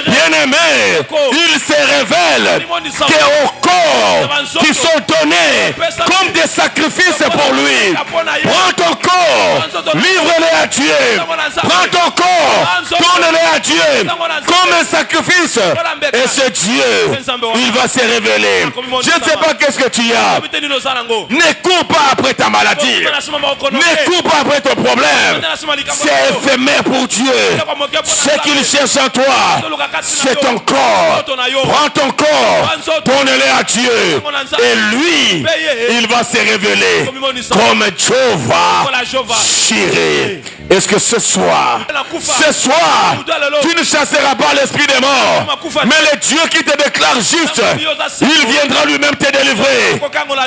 Bien-aimé, il se révèle qu'aux corps qui sont donnés comme des sacrifices pour lui. Prends ton corps, livre-le à Dieu. Prends ton corps, donne-le à Dieu comme un sacrifice. Et ce Dieu, il va se révéler. Je ne sais pas qu'est-ce que tu as. Ne cours pas après ta maladie. Ne cours pas après ton problème. C'est éphémère pour Dieu. Ce qu'il cherche en toi, c'est ton corps. Prends ton corps, donne-le à Dieu. Et lui, il va se révéler comme Jehovah Jireh. Est-ce que ce soir, tu ne chasseras pas l'esprit des morts, mais le Dieu qui te déclare juste, il viendra lui-même te délivrer.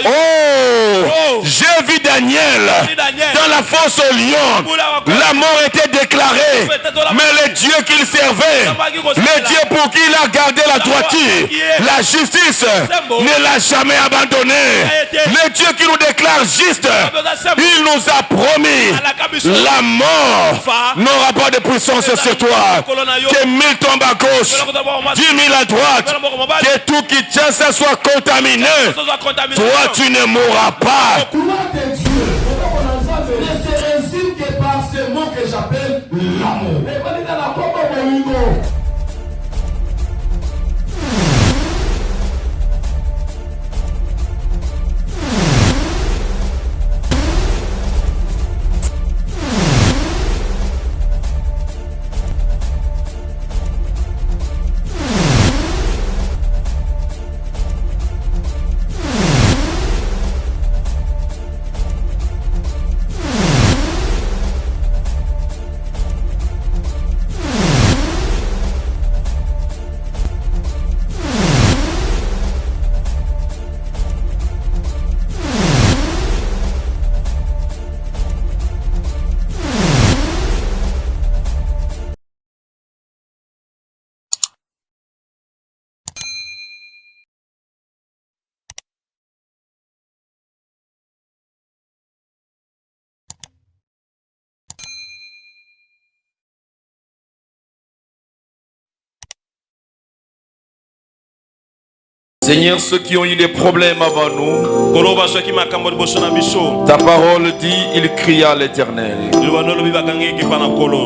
Oh, j'ai vu Daniel dans la fosse au lion. La mort était déclarée, mais le Dieu qu'il servait, le Dieu pour qui il a gardé la droiture, la justice, ne l'a jamais abandonné. Le Dieu qui nous déclare juste, il nous a promis la mort n'aura pas de puissance sur toi. Que 1000 tombent à gauche, 10 000 à droite, que tout qui tient ça soit contaminé. Toi tu ne mourras pas. Ne se résume que par ce mot que j'appelle l'amour. Seigneur, ceux qui ont eu des problèmes avant nous, ta parole dit, il cria à l'Éternel.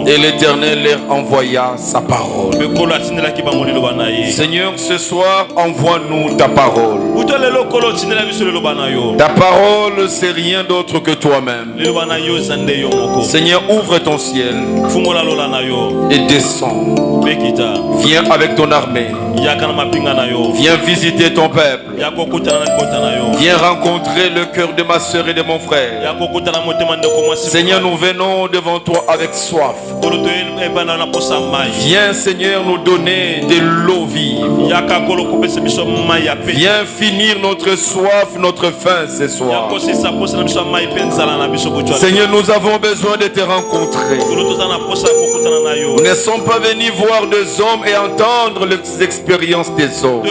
Et l'Éternel leur envoya sa parole. Seigneur, ce soir, envoie-nous ta parole. Ta parole, c'est rien d'autre que toi-même. Seigneur, ouvre ton ciel et descends. Viens avec ton armée. Viens visiter ton peuple. Viens rencontrer le cœur de ma soeur et de mon frère. Seigneur, nous venons devant toi avec soif. Viens, Seigneur, nous donner de l'eau vive. Viens finir notre soif, notre faim ce soir. Seigneur, nous avons besoin de te rencontrer. Nous ne sommes pas venus voir des hommes et entendre les expériences des hommes.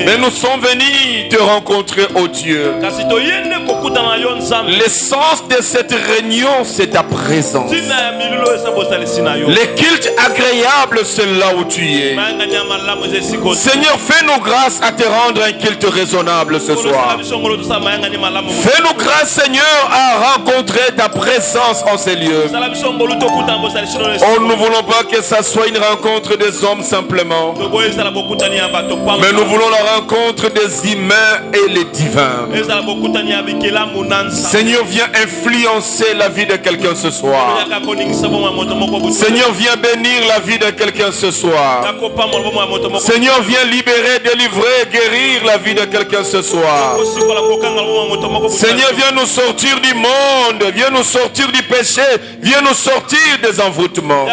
Mais nous sommes venus te rencontrer, oh Dieu. L'essence de cette réunion, c'est ta présence. Le culte agréable, c'est là où tu es. Seigneur, fais-nous grâce à te rendre un culte raisonnable ce soir. Fais-nous grâce, Seigneur, à rencontrer ta présence en ces lieux. Oh, nous ne voulons pas que ça soit une rencontre des hommes simplement, mais nous voulons la rencontre des humains et les divins. Seigneur, viens influencer la vie de quelqu'un ce soir. Seigneur, viens bénir la vie de quelqu'un ce soir. Seigneur, viens libérer, délivrer, guérir la vie de quelqu'un ce soir. Seigneur, viens nous sortir du monde, viens nous sortir du péché, viens nous sortir des envoûtements.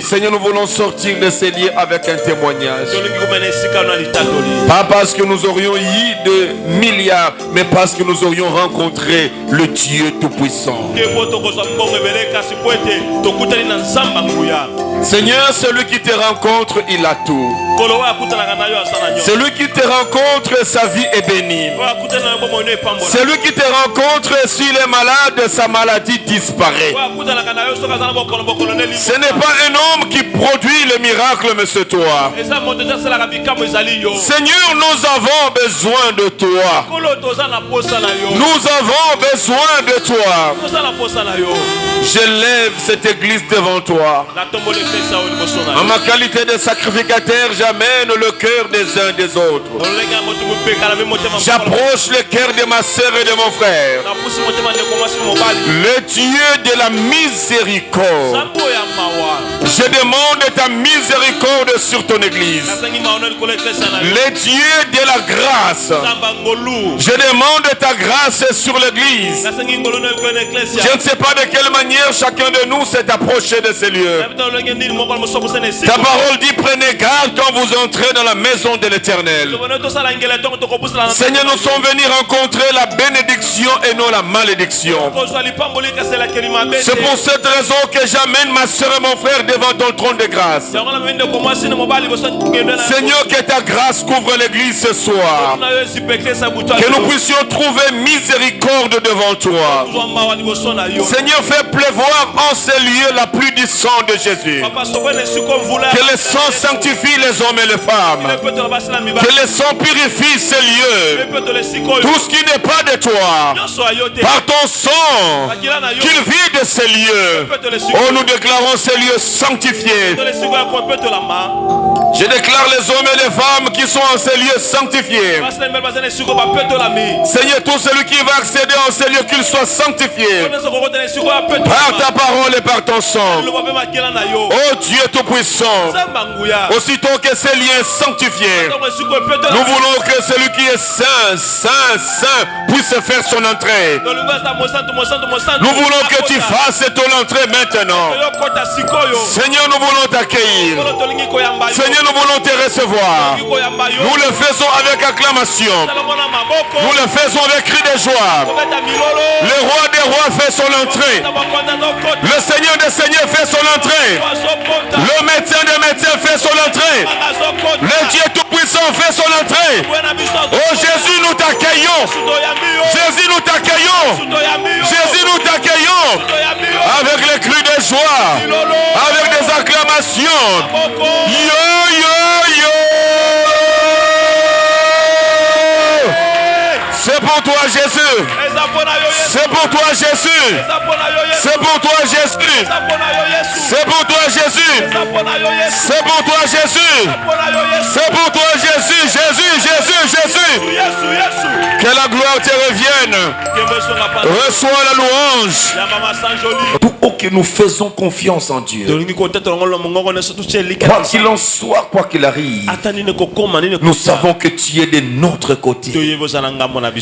Seigneur, nous voulons sortir de ces lieux avec un témoignage. Pas parce que nous aurions eu de milliards, mais parce que nous aurions rencontré le Dieu Tout-Puissant. Seigneur, celui qui te rencontre, il a tout. Celui qui te rencontre, sa vie est bénie. Celui qui te rencontre, s'il est malade, sa maladie disparaît. Ce n'est pas un homme qui produit le miracle, mais c'est toi. Seigneur, nous avons besoin de toi. Nous avons besoin de toi. Je lève cette église devant toi. En ma qualité de sacrificateur, j'amène le cœur des uns des autres. J'approche le cœur de ma soeur et de mon frère. Le Dieu de la miséricorde. Je demande ta miséricorde sur ton église. Le Dieu de la grâce. Je demande ta grâce sur l'église. Je ne sais pas de quelle manière chacun de nous s'est approché de ces lieux. Ta parole dit: prenez garde quand vous entrez dans la maison de l'Éternel. Seigneur, nous sommes venus rencontrer la bénédiction et non la malédiction. C'est pour cette raison que j'amène ma soeur et mon frère devant ton trône de grâce. Seigneur, que ta grâce couvre l'église ce soir. Que nous puissions trouver miséricorde devant toi. Seigneur, fais pleuvoir en ces lieux la pluie du sang de Jésus. Que le sang sanctifie les hommes et les femmes. Que le sang purifie ces lieux. Tout ce qui n'est pas de toi, par ton sang, qu'il vide ces lieux. Oh, nous déclarons ces lieux sanctifiés. Je déclare les hommes et les femmes qui sont en ces lieux sanctifiés. Seigneur, tout celui qui va accéder en ces lieux, qu'il soit sanctifié par ta parole et par ton sang. Oh Dieu Tout-Puissant, aussitôt que ces liens sanctifiés, nous voulons que celui qui est saint, saint, saint puisse faire son entrée. Nous voulons que tu fasses ton entrée maintenant. Seigneur, nous voulons t'accueillir. Seigneur, nous voulons te recevoir. Nous le faisons avec acclamation. Nous le faisons avec cri de joie. Le roi des rois fait son entrée. Le Seigneur des seigneurs fait son entrée. Le médecin des médecins fait son entrée. Le Dieu Tout-Puissant fait son entrée. Oh Jésus, nous t'accueillons. Jésus, nous t'accueillons. Jésus, nous t'accueillons. Avec les cris de joie. Avec des acclamations. Yo, yo, yo. C'est pour toi Jésus. C'est pour toi Jésus. C'est pour toi Jésus. C'est pour toi Jésus. C'est pour toi Jésus. C'est pour toi Jésus. Jésus, Jésus, Jésus. Que la gloire te revienne. Reçois la louange. Pour que nous faisons confiance en Dieu. Quoi qu'il en soit, quoi qu'il arrive, nous savons que tu es de notre côté.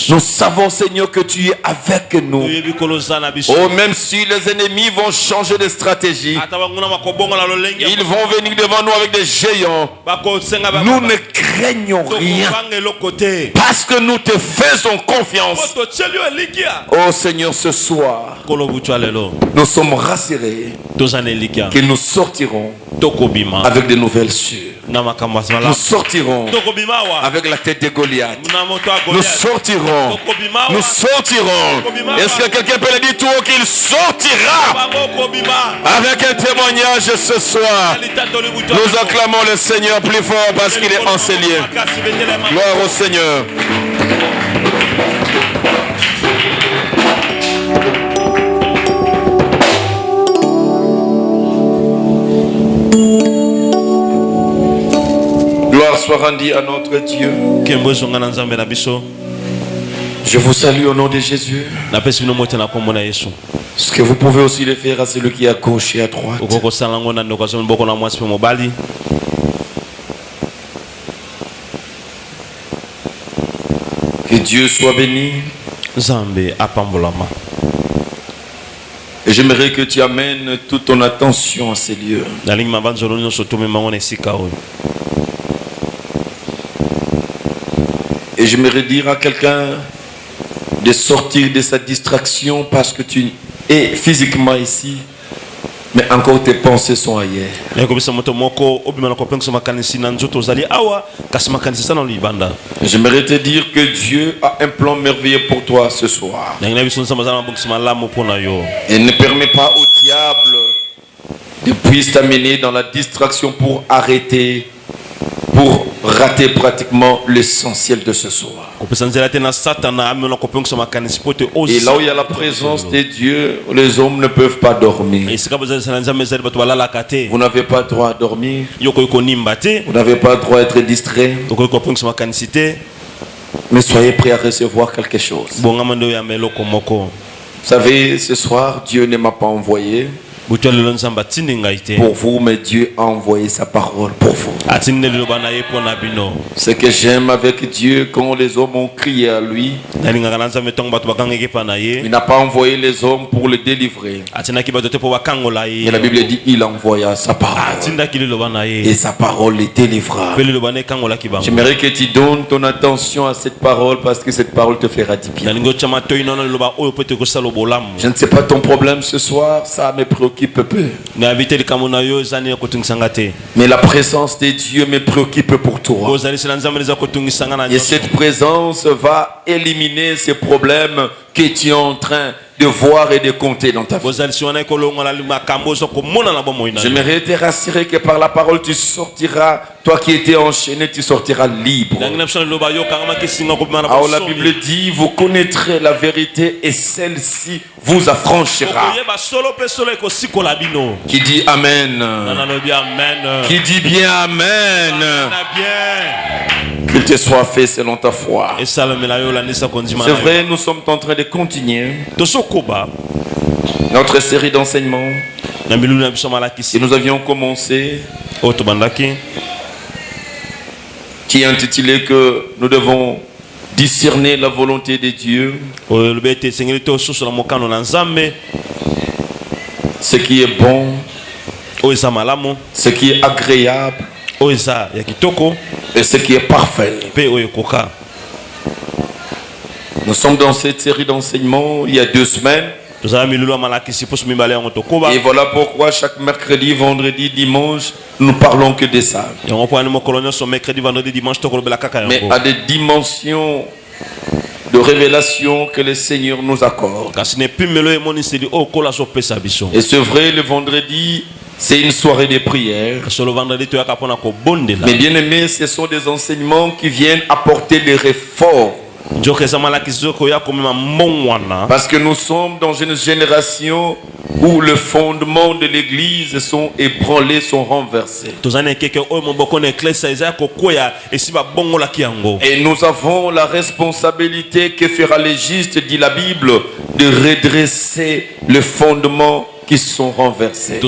Nous savons, Seigneur, que tu es avec nous. Oh, même si les ennemis vont changer de stratégie, ils vont venir devant nous avec des géants, nous ne craignons rien parce que nous te faisons confiance. Oh Seigneur, ce soir, nous sommes rassurés que nous sortirons avec de nouvelles sûres. Nous sortirons avec la tête de Goliath. Nous sortirons. Nous sortirons. Est-ce que quelqu'un peut le dire tout haut qu'il sortira avec un témoignage ce soir? Nous acclamons le Seigneur plus fort parce qu'il est enseigné. Gloire au Seigneur. Gloire soit rendue à notre Dieu. Je vous salue au nom de Jésus. Ce que vous pouvez aussi le faire à celui qui est à gauche et à droite. Que Dieu soit béni. Et j'aimerais que tu amènes toute ton attention à ces lieux. Et j'aimerais dire à quelqu'un de sortir de sa distraction parce que tu es physiquement ici. Mais encore tes pensées sont ailleurs. J'aimerais te dire que Dieu a un plan merveilleux pour toi ce soir. Et ne permet pas au diable de puisse t'amener dans la distraction pour arrêter, pour rater pratiquement l'essentiel de ce soir. Et là où il y a la présence de Dieu, les hommes ne peuvent pas dormir. Vous n'avez pas droit à dormir. Vous n'avez pas droit à être distrait. Mais soyez prêts à recevoir quelque chose. Vous savez, ce soir, Dieu ne m'a pas envoyé pour vous, mais Dieu a envoyé sa parole pour vous. Ce que j'aime avec Dieu, quand les hommes ont crié à lui, il n'a pas envoyé les hommes pour le délivrer. Et la Bible dit il envoya sa parole. Et sa parole les délivra. J'aimerais que tu donnes ton attention à cette parole parce que cette parole te fera du bien. Je ne sais pas ton problème ce soir, ça me préoccupe peu. Mais la présence de Dieu me préoccupe pour toi. Et cette présence va éliminer ces problèmes que tu es en train de voir et de compter dans ta vie. J'aimerais te rassurer que par la parole tu sortiras, toi qui étais enchaîné, tu sortiras libre. Alors la Bible dit, vous connaîtrez la vérité et celle-ci vous affranchira. Qui dit Amen? Qui dit bien Amen? Qu'il te soit fait selon ta foi. C'est vrai, nous sommes en train de continuer notre série d'enseignements et nous avions commencé qui est intitulé que nous devons discerner la volonté de Dieu, ce qui est bon, ce qui est agréable et ce qui est parfait. Nous sommes dans cette série d'enseignements il y a 2 semaines. Et voilà pourquoi chaque mercredi, vendredi, dimanche, nous parlons que de ça. Mais à des dimensions de révélation que le Seigneur nous accorde. Et c'est vrai, le vendredi, c'est une soirée de prière. Mais bien aimé, ce sont des enseignements qui viennent apporter des réformes. Parce que nous sommes dans une génération où le fondement de l'église sont ébranlés, sont renversés. Et nous avons la responsabilité que fera le juste, dit la Bible, de redresser le fondement qui sont renversés. Je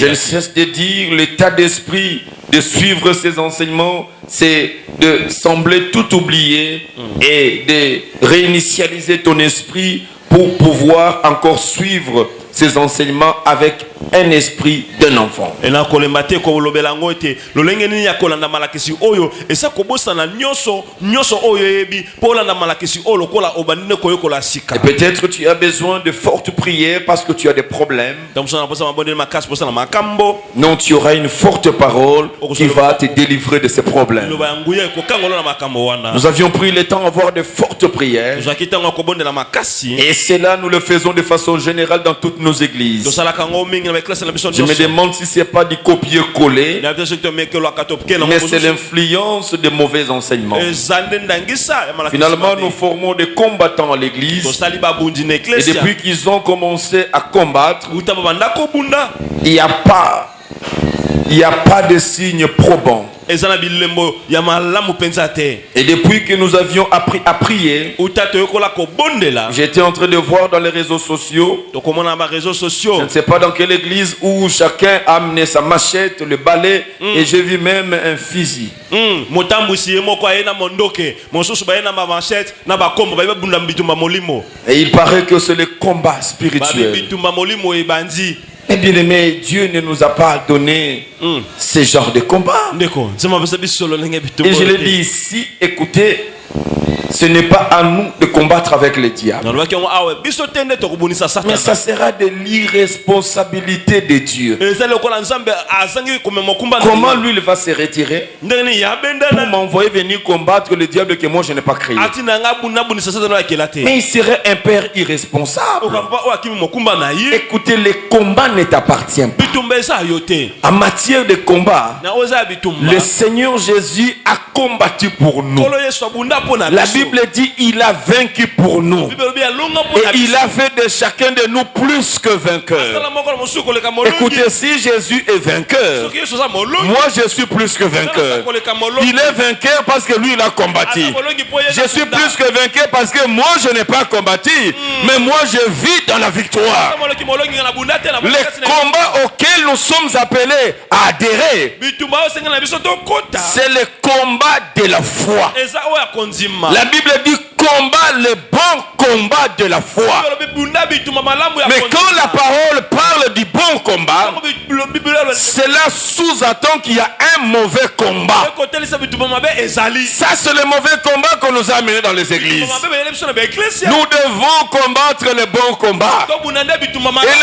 ne cesse de dire l'état d'esprit de suivre ces enseignements, c'est de sembler tout oublier et de réinitialiser ton esprit pour pouvoir encore suivre ces enseignements avec un esprit d'un enfant. Et peut-être tu as besoin de fortes prières parce que tu as des problèmes. Non, tu auras une forte parole qui va te délivrer de ces problèmes. Nous avions pris le temps d'avoir de fortes prières. Et cela, nous le faisons de façon générale dans toutes nos églises. Je me demande si ce n'est pas du copier-coller, mais c'est l'influence des mauvais enseignements. Finalement, nous formons des combattants à l'église. Et depuis qu'ils ont commencé à combattre, il n'y a pas de signe probant. Et depuis que nous avions appris à prier, j'étais en train de voir dans les réseaux sociaux. Je ne sais pas dans quelle église où chacun a amené sa machette, le balai, et j'ai vu même un fusil. Et il paraît que c'est le combat spirituel. Mais bien aimé, Dieu ne nous a pas donné ce genre de combat. Et je l'ai dit ici, écoutez, ce n'est pas à nous de combattre avec les diables. Mais ça sera de l'irresponsabilité de Dieu. Comment lui il va se retirer pour m'envoyer venir combattre le diable que moi je n'ai pas créé? Mais il serait un père irresponsable. Écoutez, le combat ne t'appartient pas. En matière de combat, le Seigneur Jésus a combattu pour nous. La Bible dit il a vaincu pour nous. Et il a fait de chacun de nous plus que vainqueur. Écoutez, si Jésus est vainqueur, moi je suis plus que vainqueur. Il est vainqueur parce que lui il a combattu. Je suis plus que vainqueur parce que moi je n'ai pas combattu, mais moi je vis dans la victoire. Les combats auxquels nous sommes appelés à adhérer, c'est le combat de la foi. La Bible dit combat le bon combat de la foi. Mais quand la parole parle du bon combat, cela sous-entend qu'il y a un mauvais combat. Ça c'est le mauvais combat qu'on nous a amené dans les églises. Nous devons combattre le bon combat. Et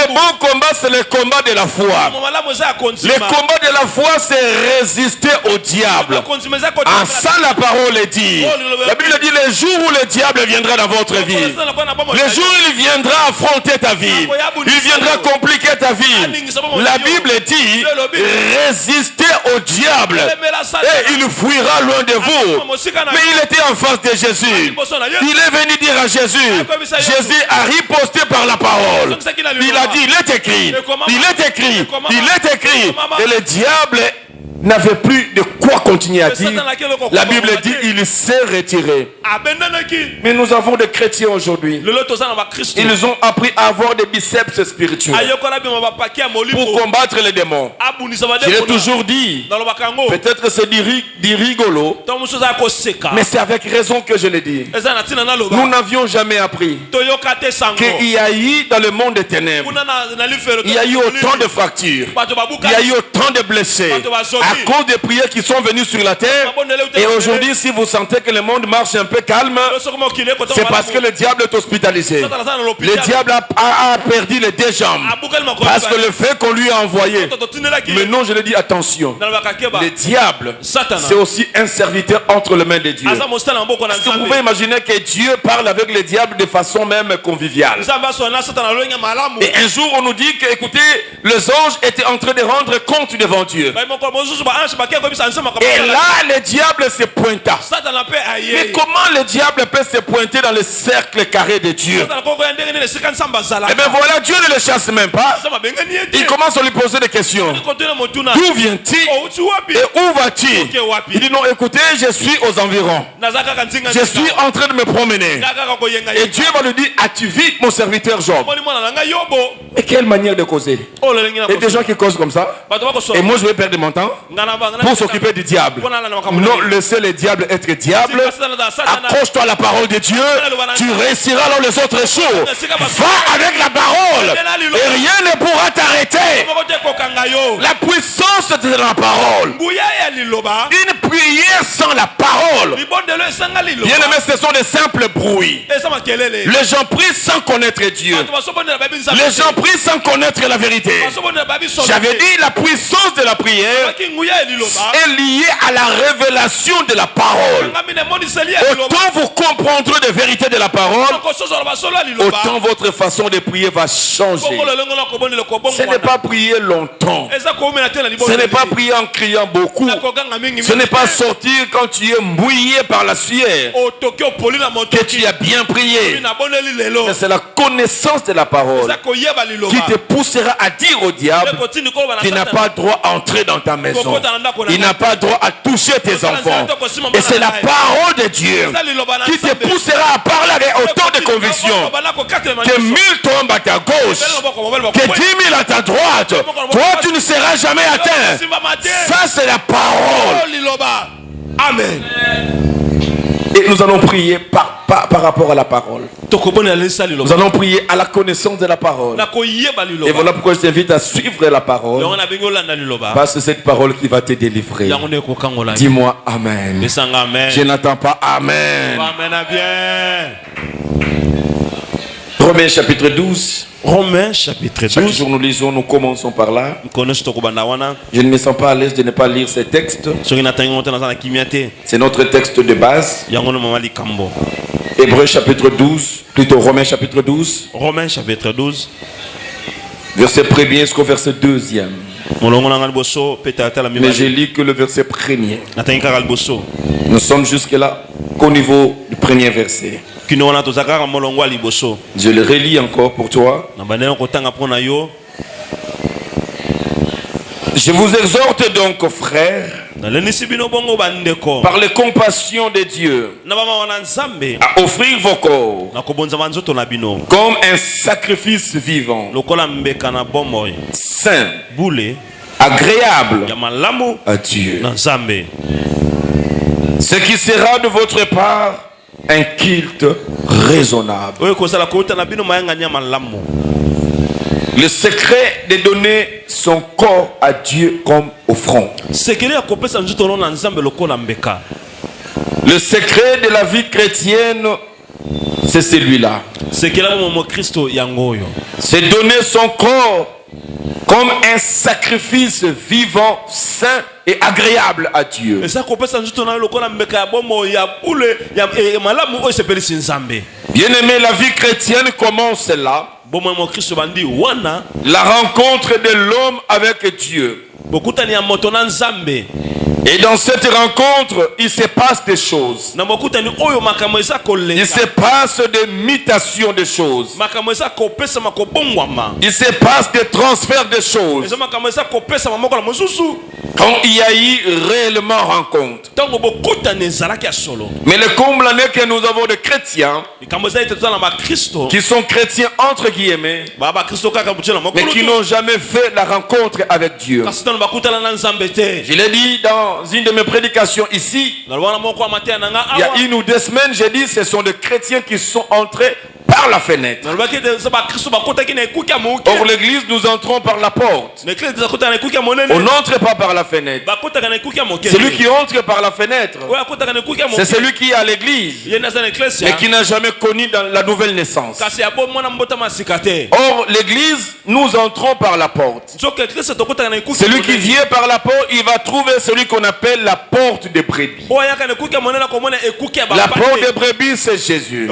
le bon combat c'est le combat de la foi. Le combat de la foi c'est résister au diable. En ça la parole est dit. La Bible dit le jour où le diable viendra dans votre vie, le jour où il viendra affronter ta vie, il viendra compliquer ta vie, la Bible dit résistez au diable et il fuira loin de vous. Mais il était en face de Jésus. Il est venu dire à Jésus, Jésus a riposté par la parole. Il a dit il est écrit, il est écrit, il est écrit. Et le diable n'avait plus de quoi continuer à dire. La Bible dit il s'est retiré. Mais nous avons des chrétiens aujourd'hui. Ils ont appris à avoir des biceps spirituels pour combattre les démons. Je l'ai toujours dit. Peut-être c'est du rigolo, mais c'est avec raison que je l'ai dit. Nous n'avions jamais appris qu'il y a eu dans le monde des ténèbres, il y a eu autant de fractures, il y a eu autant de blessés à cause des prières qui sont venues sur la terre. Et aujourd'hui, si vous sentez que le monde marche un peu calme, c'est parce que le diable est hospitalisé. Le diable a perdu les deux jambes parce que le fait qu'on lui a envoyé. Mais non, je le dis, attention, le diable c'est aussi un serviteur entre les mains de Dieu. Est-ce que vous pouvez imaginer que Dieu parle avec le diable de façon même conviviale? Et un jour on nous dit que, écoutez, les anges étaient en train de rendre compte devant Dieu. Et là le diable se pointa. Mais comment le diable peut se pointer dans le cercle carré de Dieu? Et bien voilà, Dieu ne le chasse même pas. Il commence à lui poser des questions. D'où viens-tu et où vas-tu? Il dit non, écoutez, je suis aux environs, je suis en train de me promener. Et Dieu va lui dire, as-tu vu mon serviteur Job? Mais quelle manière de causer? Il y a des gens qui causent comme ça. Et moi je vais perdre mon temps pour s'occuper du diable. Non, laissez le diable être diable. Accroche-toi à la parole de Dieu. Tu réussiras là où les autres échouent. Va avec la parole et rien ne pourra t'arrêter. La puissance de la parole. Une prière sans la parole, bien aimé, ce sont des simples bruits. Les gens prient sans connaître Dieu. Les gens prient sans connaître la vérité. J'avais dit la puissance de la prière est liée à la révélation de la parole. Autant vous comprendrez des vérités de la parole, autant votre façon de prier va changer. Ce n'est pas prier longtemps, ce n'est pas prier en criant beaucoup, ce n'est pas sortir quand tu es mouillé par la sueur que tu as bien prié. Mais c'est la connaissance de la parole qui te poussera à dire au diable qu'il n'a pas droit à entrer dans ta maison, il n'a pas droit à toucher tes enfants. Et c'est la parole de Dieu qui te poussera à parler avec autant de conviction que 1000 tombent à ta gauche, que 10 000 à ta droite, toi tu ne seras jamais atteint. Ça c'est la parole. Amen. Et nous allons prier par rapport à la parole. Nous allons prier à la connaissance de la parole. Et voilà pourquoi je t'invite à suivre la parole. Parce que c'est cette parole qui va te délivrer. Dis-moi Amen. Je n'attends pas Amen. Romains chapitre 12. Romains chapitre 12. Chaque jour nous lisons, nous commençons par là. Je ne me sens pas à l'aise de ne pas lire ces textes. C'est notre texte de base. Hébreux chapitre 12, plutôt Romains chapitre 12. Romains chapitre 12. Verset 1er jusqu'au verset 2e. Mais j'ai lu que le verset 1er. Nous sommes jusque là qu'au niveau du premier verset. Je le relis encore pour toi. Je vous exhorte donc, frères, par les compassions de Dieu, à offrir vos corps comme un sacrifice vivant, saint, agréable à Dieu. Ce qui sera de votre part un culte raisonnable. Le secret de donner son corps à Dieu comme offrande. Le secret de la vie chrétienne, c'est celui-là. C'est donner son corps comme un sacrifice vivant, saint et agréable à Dieu. Bien-aimé, la vie chrétienne commence là. La rencontre de l'homme avec Dieu. Et dans cette rencontre, il se passe des choses. Il se passe des mutations de choses. Il se passe des transferts de choses. Quand il y a eu réellement rencontre. Mais le comble est que nous avons des chrétiens qui sont chrétiens entre guillemets, mais qui n'ont jamais fait la rencontre avec Dieu. Je l'ai dit dans une de mes prédications ici. Il y a 1 ou 2 semaines, j'ai dit ce sont des chrétiens qui sont entrés par la fenêtre. Or l'église, nous entrons par la porte. On n'entre pas par la fenêtre. Celui qui entre par la fenêtre, c'est celui qui est à l'église et qui n'a jamais connu dans la nouvelle naissance. Or l'église, nous entrons par la porte. Celui qui vient par la porte, il va trouver celui qu'on appelle la porte des brebis. La porte des brebis, c'est Jésus.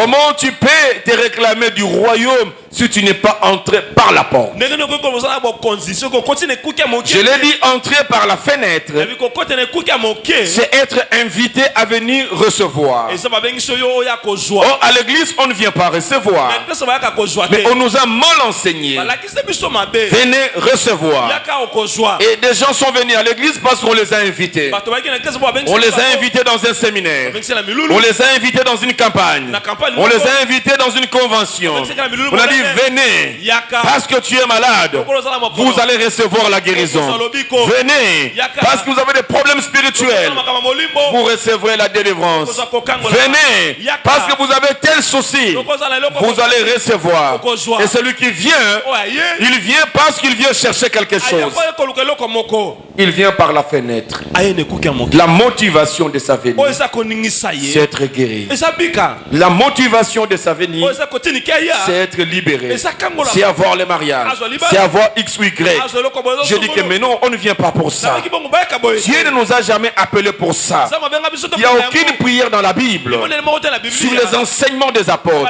Comment tu peux te réclamer du royaume si tu n'es pas entré par la porte? Je l'ai dit, entrer par la fenêtre, c'est être invité à venir recevoir. Or, à l'église, on ne vient pas recevoir, mais on nous a mal enseigné. Venez recevoir. Et des gens sont venus à l'église parce qu'on les a invités. On les a invités dans un séminaire. On les a invités dans une campagne. On les a invités dans une convention. On a dit venez, parce que tu es malade, vous allez recevoir la guérison. Venez, parce que vous avez des problèmes spirituels, vous recevrez la délivrance. Venez, parce que vous avez tel souci, vous allez recevoir. Et celui qui vient, il vient parce qu'il vient chercher quelque chose. Il vient par la fenêtre. La motivation de sa venue, c'est être guéri. La motivation de sa venue, c'est être libéré. C'est avoir le mariage. C'est avoir X ou Y. Je dis que mais non, on ne vient pas pour ça. Dieu ne nous a jamais appelés pour ça. Il n'y a aucune prière dans la Bible sur les enseignements des apôtres,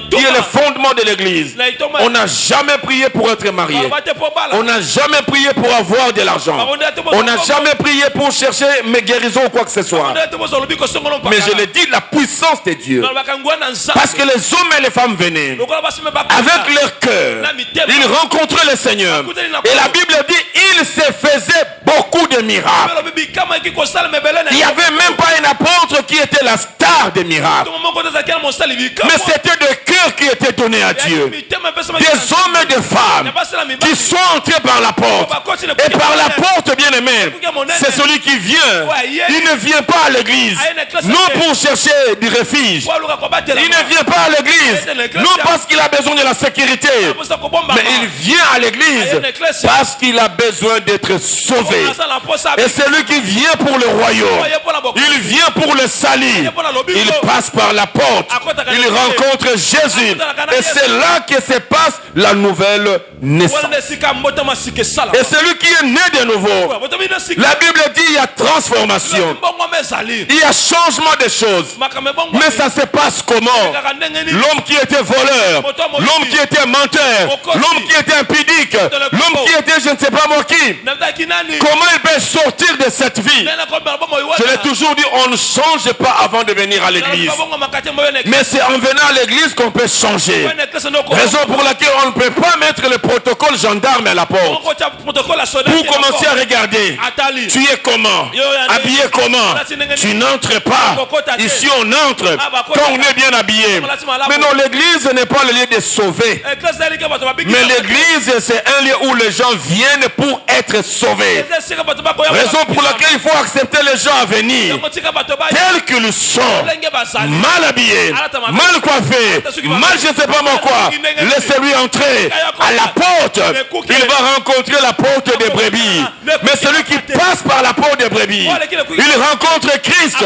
qui est le fondement de l'église. On n'a jamais prié pour être marié. On n'a jamais prié pour avoir de l'argent. On n'a jamais prié pour chercher mes guérisons ou quoi que ce soit. Mais je le dis, la puissance de Dieu. Parce que les hommes et les femmes venaient avec leur cœur, ils rencontraient le Seigneur. Et la Bible dit, il se faisait beaucoup de miracles. Il n'y avait même pas un apôtre qui était la star des miracles. Mais c'était des cœurs qui étaient donné à Dieu. Des hommes et des femmes qui sont entrés par la porte. Et par la porte, bien aimé, c'est celui qui vient. Il ne vient pas à l'église, non pour chercher du refuge. Il ne vient pas à l'église, non parce qu'il a besoin de la sécurité, mais il vient à l'église parce qu'il a besoin d'être sauvé. Et c'est lui qui vient pour le royaume. Il vient pour le salut. Il passe par la porte. Il rencontre Jésus. Et c'est là que se passe la nouvelle naissance. Et celui qui est né de nouveau, la Bible dit il y a transformation. Il y a changement de choses. Mais ça se passe comment? L'homme qui était voleur, l'homme qui était menteur, l'homme qui était impudique, l'homme qui était je ne sais pas moi qui, comment il peut sortir de cette vie? Je l'ai toujours dit, on ne change pas avant de venir à l'église. Mais c'est en venant à l'église qu'on peut changer. Raison pour laquelle on ne peut pas mettre le protocole gendarme à la porte. Pour commencer à regarder, tu es comment? Habillé comment? Tu n'entres pas. Ici on entre quand on est bien habillé. Mais non, l'église n'est pas le lieu de sauver. Mais l'église c'est un lieu où les gens viennent pour être sauvés. Raison pour laquelle il faut accepter les gens à venir tels qu'ils sont, mal habillés, mal coiffés, mal je ne sais pas moi quoi. Laissez-lui entrer à la porte. Il va rencontrer la porte des brebis. Mais celui qui passe par la porte des brebis, il rencontre Christ.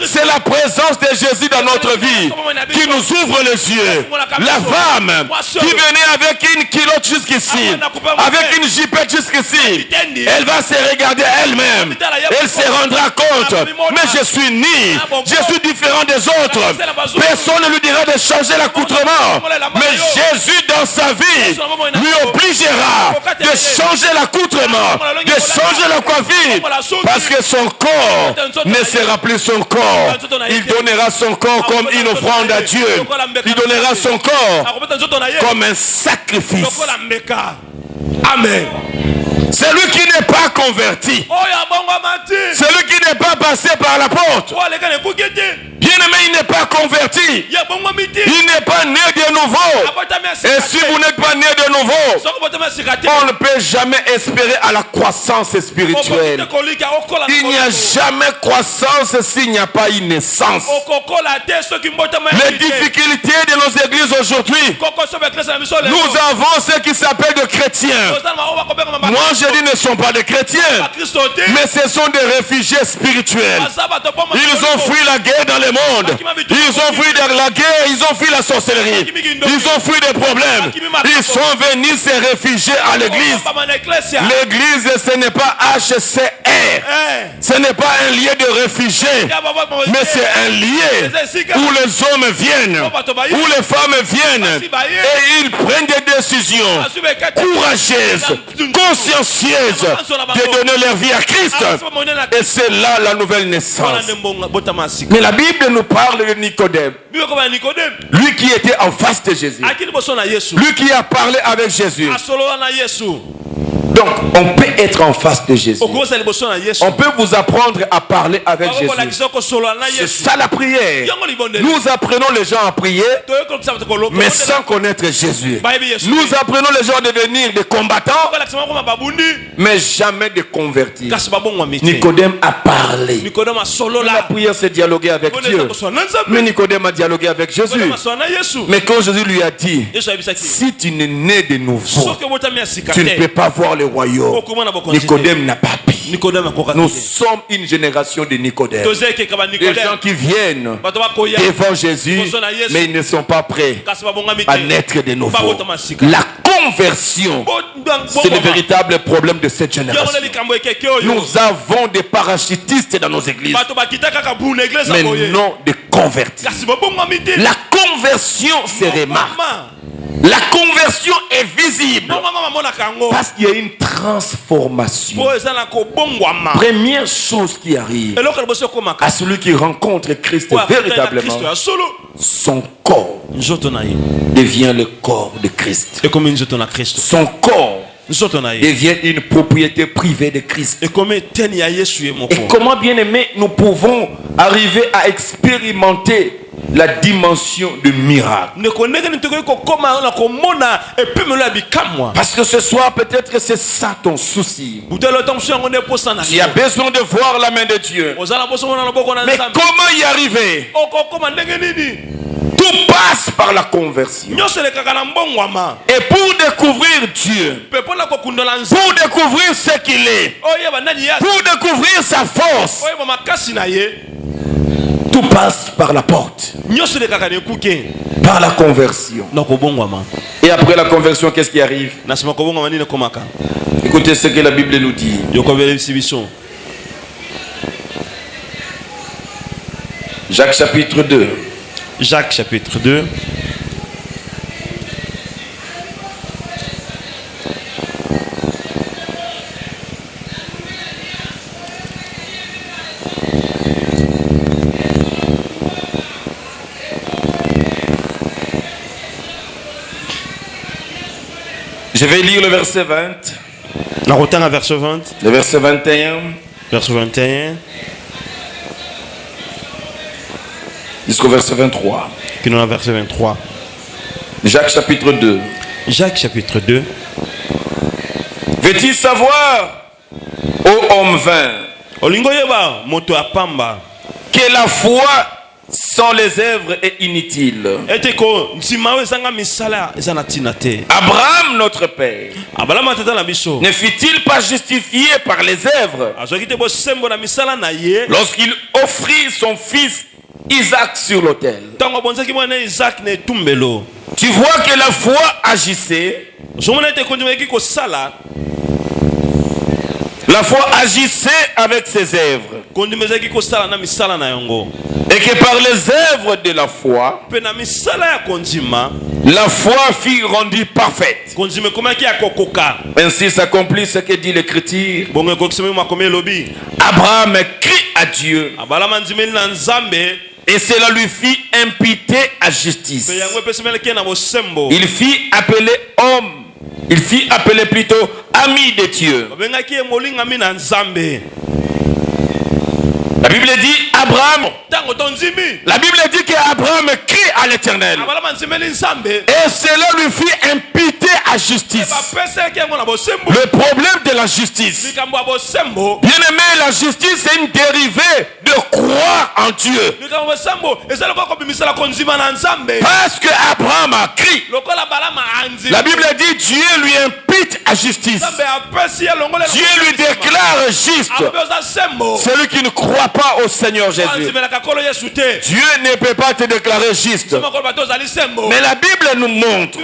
C'est la présence de Jésus dans notre vie qui nous ouvre les yeux. La femme qui venait avec une culotte jusqu'ici, avec une jupette jusqu'ici, elle va se regarder elle-même. Elle se rendra compte, mais je suis ni, je suis différent des autres. Personne ne lui dira de changer l'accoutrement. Mais Jésus dans sa vie lui obligera de changer l'accoutrement, de changer la coiffure, parce que son corps ne sera plus son corps. Il donnera son corps comme une offrande à Dieu. Il donnera son corps comme un sacrifice. Amen. Celui qui n'est pas converti, celui qui n'est pas passé par la porte, bien-aimé, il n'est pas converti. Il n'est pas né de nouveau. Et si vous n'êtes pas né de nouveau, on ne peut jamais espérer à la croissance spirituelle. Il n'y a jamais croissance s'il n'y a pas une naissance. Les difficultés de nos églises aujourd'hui, nous avons ce qui s'appelle de chrétiens. Moi je dis ne sont pas des chrétiens, mais ce sont des réfugiés spirituels. Ils ont fui la guerre dans le monde. Ils ont fui la guerre, ils ont fui la sorcellerie. Ils ont fui des problèmes. Ils sont venus se réfugier à l'église. L'église, ce n'est pas HCR. Ce n'est pas un lieu de réfugiés, mais c'est un lieu où les hommes viennent, où les femmes viennent et ils prennent des décisions courageuses, consciencieuses de donner leur vie à Christ. Et c'est là la nouvelle naissance. Mais la Bible nous parle de Nicodème. Lui qui était en face de Jésus. Lui qui a parlé avec Jésus. Donc, on peut être en face de Jésus. On peut vous apprendre à parler avec Jésus. C'est ça la prière. Nous apprenons les gens à prier, mais sans connaître Jésus. Nous apprenons les gens à devenir des combattants, mais jamais de convertis. Nicodème a parlé. La prière, c'est dialoguer avec Dieu. Mais Nicodème a dialogué avec Jésus. Mais quand Jésus lui a dit, si tu n'es né de nouveau, tu ne peux pas voir le royaume. Nicodème n'a pas pu. Nous sommes une génération de Nicodème. Des gens qui viennent devant Jésus, mais ils ne sont pas prêts à naître de nouveau. La conversion, c'est le véritable problème de cette génération. Nous avons des parachutistes dans nos églises, mais non des convertis. La conversion se remarque. La conversion est visible parce qu'il y a une transformation. Première chose qui arrive à celui qui rencontre Christ véritablement, son corps devient le corps de Christ. Son corps devient une propriété privée de Christ. Et comment, bien aimé, nous pouvons arriver à expérimenter la dimension du miracle. Parce que ce soir, peut-être que c'est ça ton souci. Tu as besoin de voir la main de Dieu. Mais comment y arriver? Tout passe par la conversion. Et pour découvrir Dieu, pour découvrir ce qu'il est, pour découvrir sa force, tout passe par la porte, par la conversion. Et après la conversion, qu'est-ce qui arrive? Écoutez ce que la Bible nous dit. Jacques chapitre 2. Jacques chapitre 2. Je vais lire le verset 20. Verset 20. Le verset 21. Verset 21. Jusqu'au verset 23. Verset 23. Jacques chapitre 2. Jacques chapitre 2. Veux-tu savoir, ô homme vain, que la foi sans les œuvres est inutile? Abraham, notre père, ne fut-il pas justifié par les œuvres lorsqu'il offrit son fils Isaac sur l'autel? Tu vois que la foi agissait. La foi agissait avec ses œuvres. Et que par les œuvres de la foi, la foi fut rendue parfaite. Ainsi s'accomplit ce que dit l'Écriture. Abraham crie à Dieu, et cela lui fit imputer à justice. Il fit appeler homme. Il fit appeler plutôt ami de Dieu. La Bible dit Abraham. La Bible dit qu'Abraham crie à l'Éternel. Et cela lui fit imputer à justice. Le problème de la justice, bien aimé, la justice c'est une dérivée de croire en Dieu. Parce que Abraham a crié. La Bible dit Dieu lui impute à justice. Dieu lui déclare juste. Celui qui ne croit pas au Seigneur Jésus. Dieu ne peut pas te déclarer juste. Mais la Bible nous montre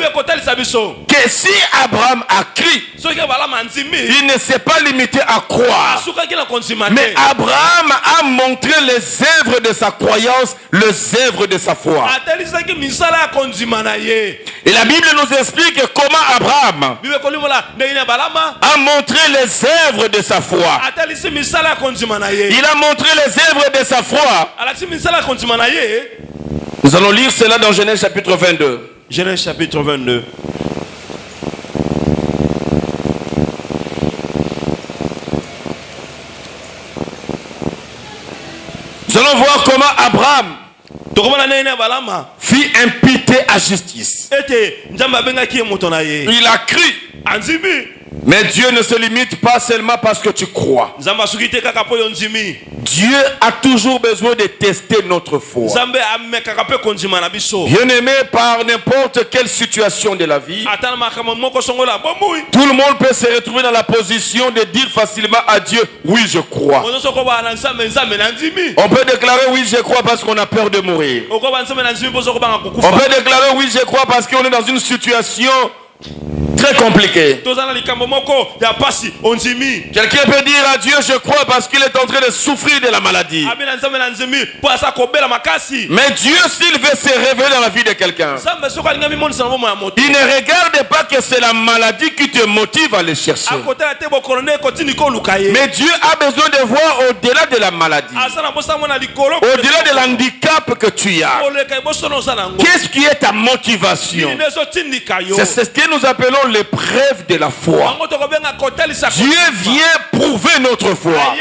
que si Abraham a crié, il ne s'est pas limité à croire. Mais Abraham a montré les œuvres de sa croyance, les œuvres de sa foi. Et la Bible nous explique comment Abraham a montré les œuvres de sa foi. Il a montré les œuvres de sa foi. Nous allons lire cela dans Genèse chapitre 22. Genèse chapitre 22. Nous allons voir comment Abraham fit imputer à justice. Il a cru. Mais Dieu ne se limite pas seulement parce que tu crois. Dieu a toujours besoin de tester notre foi. Bien aimé, par n'importe quelle situation de la vie, tout le monde peut se retrouver dans la position de dire facilement à Dieu, oui je crois. On peut déclarer oui je crois parce qu'on a peur de mourir. On peut déclarer oui je crois parce qu'on est dans une situation très compliqué. Quelqu'un peut dire à Dieu je crois parce qu'il est en train de souffrir de la maladie. Mais Dieu s'il veut se révéler dans la vie de quelqu'un, il ne regarde pas que c'est la maladie qui te motive à le chercher. Mais Dieu a besoin de voir au-delà de la maladie, au-delà de l'handicap que tu as. Qu'est-ce qui est ta motivation? C'est ce que nous appelons l'épreuve de la foi. Dieu vient prouver notre foi.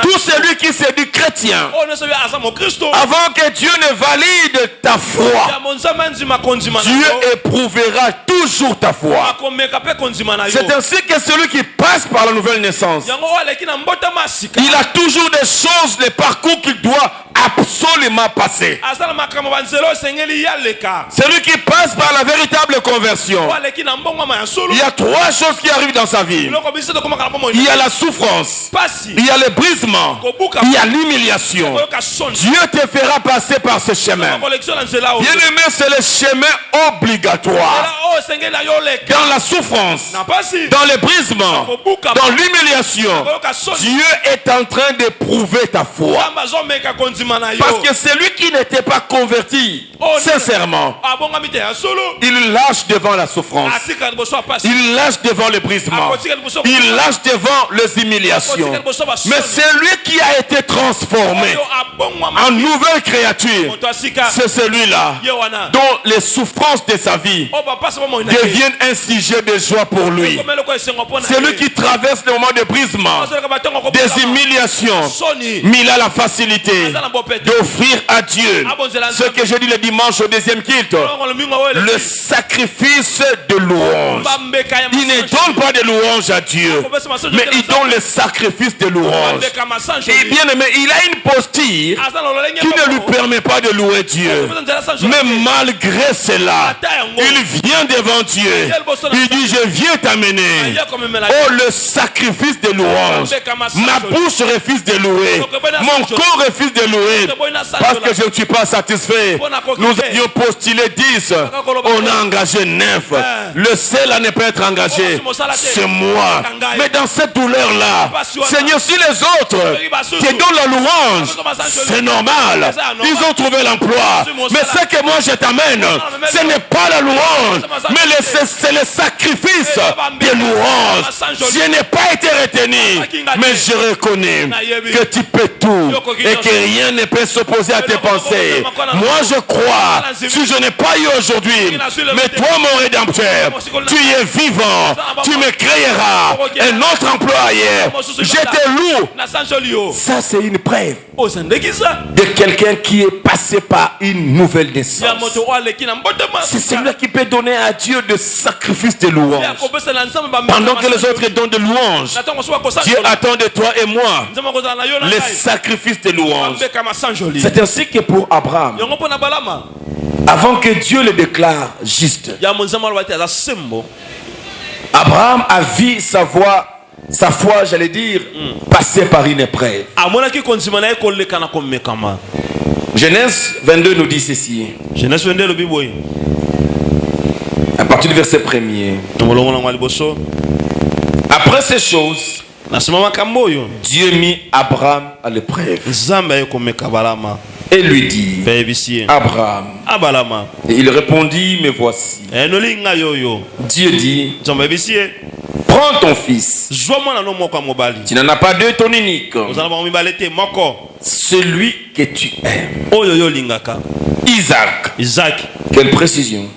Tout celui qui se dit chrétien, avant que Dieu ne valide ta foi, Dieu éprouvera toujours ta foi. C'est ainsi que celui qui passe par la nouvelle naissance, il a toujours des choses, des parcours qu'il doit absolument passer. Celui qui passe par la véritable conversion, il y a trois choses qui arrivent dans sa vie. Il y a la souffrance, il y a le brisement, il y a l'humiliation. Dieu te fera passer par ce chemin. Bien aimé, c'est le chemin obligatoire. Dans la souffrance, dans le brisement, dans l'humiliation, Dieu est en train de prouver ta foi. Parce que celui qui n'était pas converti, sincèrement, il lâche devant la souffrance, il lâche devant le brisement, il lâche devant les humiliations. Mais celui qui a été transformé en nouvelle créature, c'est celui-là dont les souffrances de sa vie deviennent un sujet de joie pour lui. Celui qui traverse le moment de brisement, des humiliations, mais il a la facilité d'offrir à Dieu ce que j'ai dit le dimanche au deuxième culte, le sacrifice de louange. Il ne donne pas de louange à Dieu, mais il donne le sacrifice de louange. Et bien aimé, il a une posture qui ne lui permet pas de louer Dieu, mais malgré cela, il vient devant Dieu. Il dit: je viens t'amener. Oh, le sacrifice de louange. Ma bouche refuse de louer, mon corps refuse de louer, parce que je ne suis pas satisfait. Nous avions postulé 10, on a engagé 9. Le seul à ne pas être engagé, c'est moi. Mais dans cette douleur-là, Seigneur, si les autres te donnent la louange, c'est normal. Ils ont trouvé l'emploi. Mais ce que moi je t'amène, ce n'est pas la louange, mais c'est le sacrifice de louange. Je n'ai pas été retenu, mais je reconnais que tu peux tout et que rien ne peut s'opposer à tes pensées. Moi je crois, si je n'ai pas eu aujourd'hui, mais toi mon Rédempteur, tu es vivant, tu me créeras un autre emploi ailleurs. Je te loue. Ça c'est une preuve de quelqu'un qui est passé par une nouvelle naissance. C'est celui qui peut donner à Dieu des sacrifices de louange. Pendant que les autres donnent de louange, Dieu attend de toi et moi les sacrifices de louange. C'est ainsi que pour Abraham, avant que Dieu le déclare juste, Abraham a vu sa foi, j'allais dire, passer par une épreuve. Genèse 22 nous dit ceci. Genèse 22 le Bible. À partir du verset 1er. Après ces choses, Dieu mit Abraham à l'épreuve et lui dit: Abraham. Et il répondit: me voici. Dieu dit: prends ton fils. Tu n'en as pas deux, ton unique, celui que tu aimes. Isaac. Quelle précision.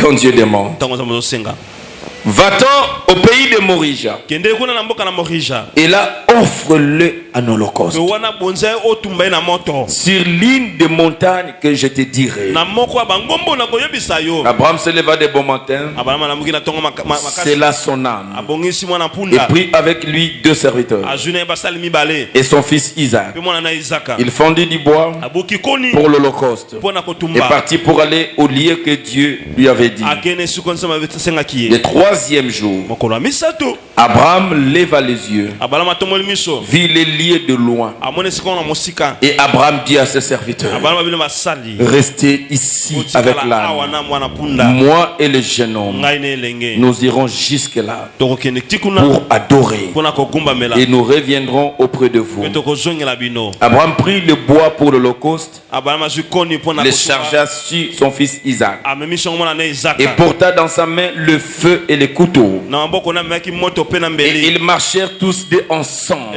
Quand Dieu demande: va-t'en au pays de Morija et là offre-le en holocauste sur l'une des montagnes que je te dirai. Abraham se leva de bon matin, c'est là son âme, et prit avec lui 2 serviteurs et son fils Isaac. Il fendit du bois pour l'holocauste et partit pour aller au lieu que Dieu lui avait dit. Le 3e jour, Abraham leva les yeux, vit les lieux de loin, et Abraham dit à ses serviteurs: restez ici avec l'âne, moi et le jeune homme, nous irons jusque là pour adorer et nous reviendrons auprès de vous. Abraham prit le bois pour l'holocauste, le chargea sur son fils Isaac et porta dans sa main le feu et les couteaux, et ils marchèrent tous deux ensemble.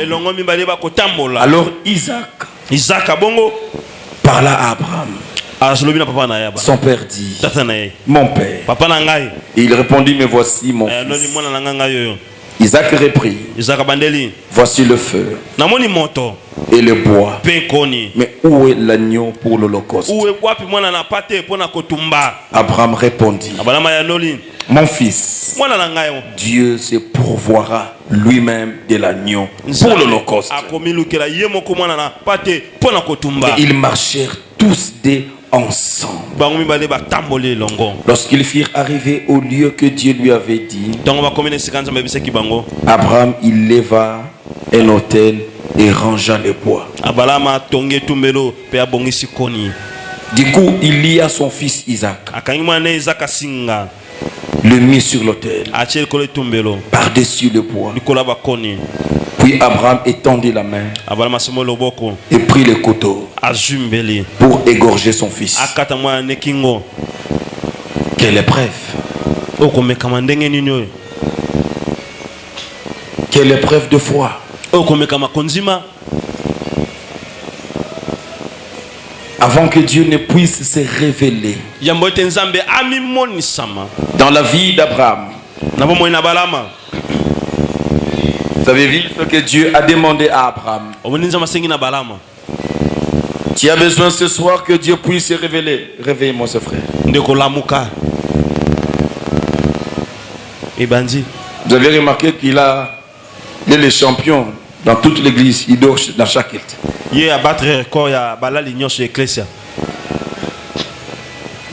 Alors Isaac parla à Abraham Son père dit, mon père. Et il répondit, mais voici mon fils. Isaac reprit, voici le feu et le bois, mais où est l'agneau pour l'holocauste? Abraham répondit, mon fils, Dieu se pourvoira lui-même de l'agneau pour l'holocauste. Et ils marchèrent tous deux ensemble. Lorsqu'ils firent arriver au lieu que Dieu lui avait dit, Abraham il leva un autel et rangea le bois. Du coup, il lia son fils Isaac, le mit sur l'autel, par-dessus le bois. Puis Abraham étendit la main et prit le couteau pour égorger son fils. Quelle épreuve! Quelle épreuve de foi! Avant que Dieu ne puisse se révéler dans la vie d'Abraham, vous avez vu ce que Dieu a demandé à Abraham. Tu as besoin ce soir que Dieu puisse se révéler. Réveille-moi ce frère. Vous avez remarqué qu'il est le champion dans toute l'église. Il dort dans chaque culte. Il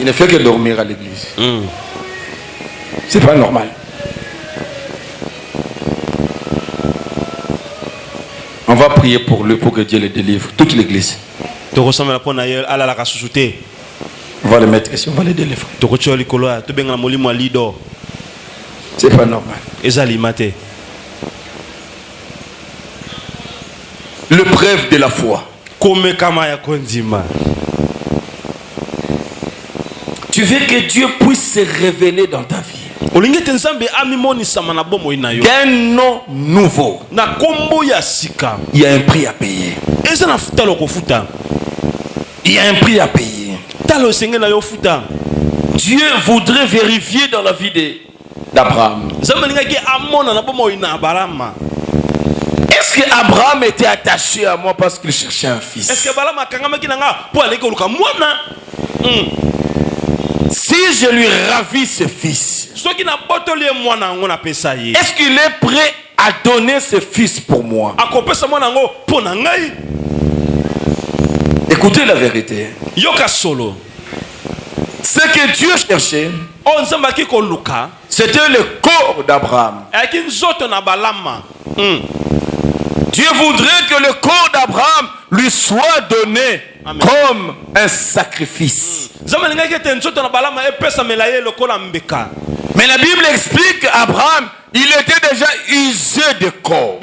ne fait que dormir à l'église. C'est pas normal. On va prier pour lui, pour que Dieu le délivre. Toute l'église. On va le mettre ici, on va le délivrer. C'est pas normal. Le preuve de la foi. Tu veux que Dieu puisse se révéler dans ta vie. Qu'un nom nouveau. Il y a un prix à payer. Il y a un prix à payer. Dieu voudrait vérifier dans la vie d'Abraham. Est-ce que Abraham était attaché à moi parce qu'il cherchait un fils? Si je lui ravis ce fils, est-ce qu'il est prêt à donner ce fils pour moi? Écoutez la vérité. Ce que Dieu cherchait, c'était le corps d'Abraham. Dieu voudrait que le corps d'Abraham lui soit donné comme un sacrifice. Mais la Bible explique qu'Abraham, il était déjà usé de corps.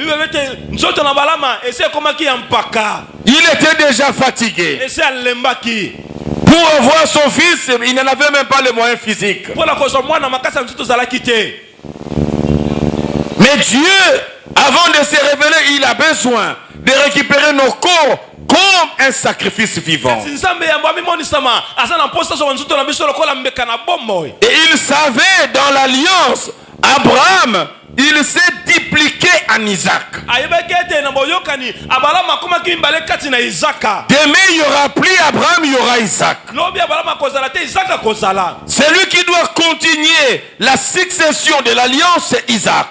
Il était déjà fatigué. Pour avoir son fils, il n'en avait même pas les moyens physiques. Mais Dieu, avant de se révéler, il a besoin de récupérer nos corps comme un sacrifice vivant. Et il savait dans l'alliance, Abraham, il s'est dupliqué en Isaac. Demain, il n'y aura plus Abraham, il y aura Isaac. Celui qui doit continuer la succession de l'alliance, c'est Isaac.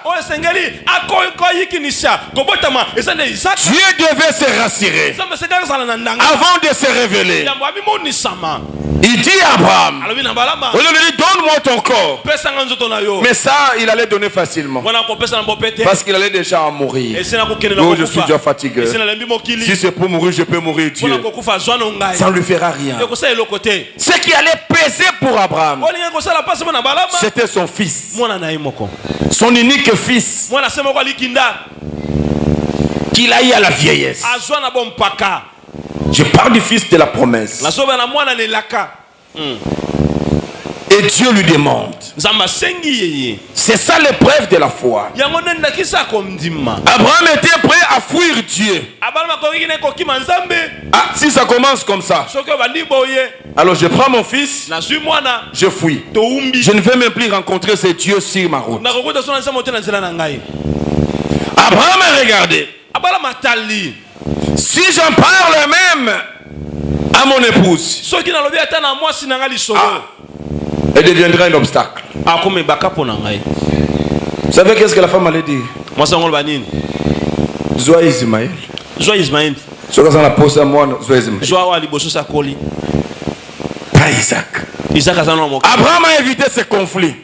Dieu devait se rassurer avant de se révéler. Il dit à Abraham, il lui dit, donne-moi ton corps. Mais ça, il allait donner facilement. Parce qu'il allait déjà en mourir. Donc je suis déjà fatigué. Si c'est pour mourir, je peux mourir, Dieu. Ça ne lui fera rien. Ce qui allait peser pour Abraham, c'était son fils. Son unique fils. Qu'il a eu à la vieillesse. Je parle du fils de la promesse. Et Dieu lui demande. C'est ça l'épreuve de la foi. Abraham était prêt à fuir Dieu. Ah, si ça commence comme ça, alors je prends mon fils, je fuis. Je ne vais même plus rencontrer ce Dieu sur ma route. Abraham a regardé. Si j'en parle même à mon épouse, elle deviendra un obstacle. Vous savez qu'est-ce que la femme allait dire? Zoa Ismaël. Ce que ça la pose à moi, Zoa Ismaël. Pas Isaac. Abraham a évité ce conflit.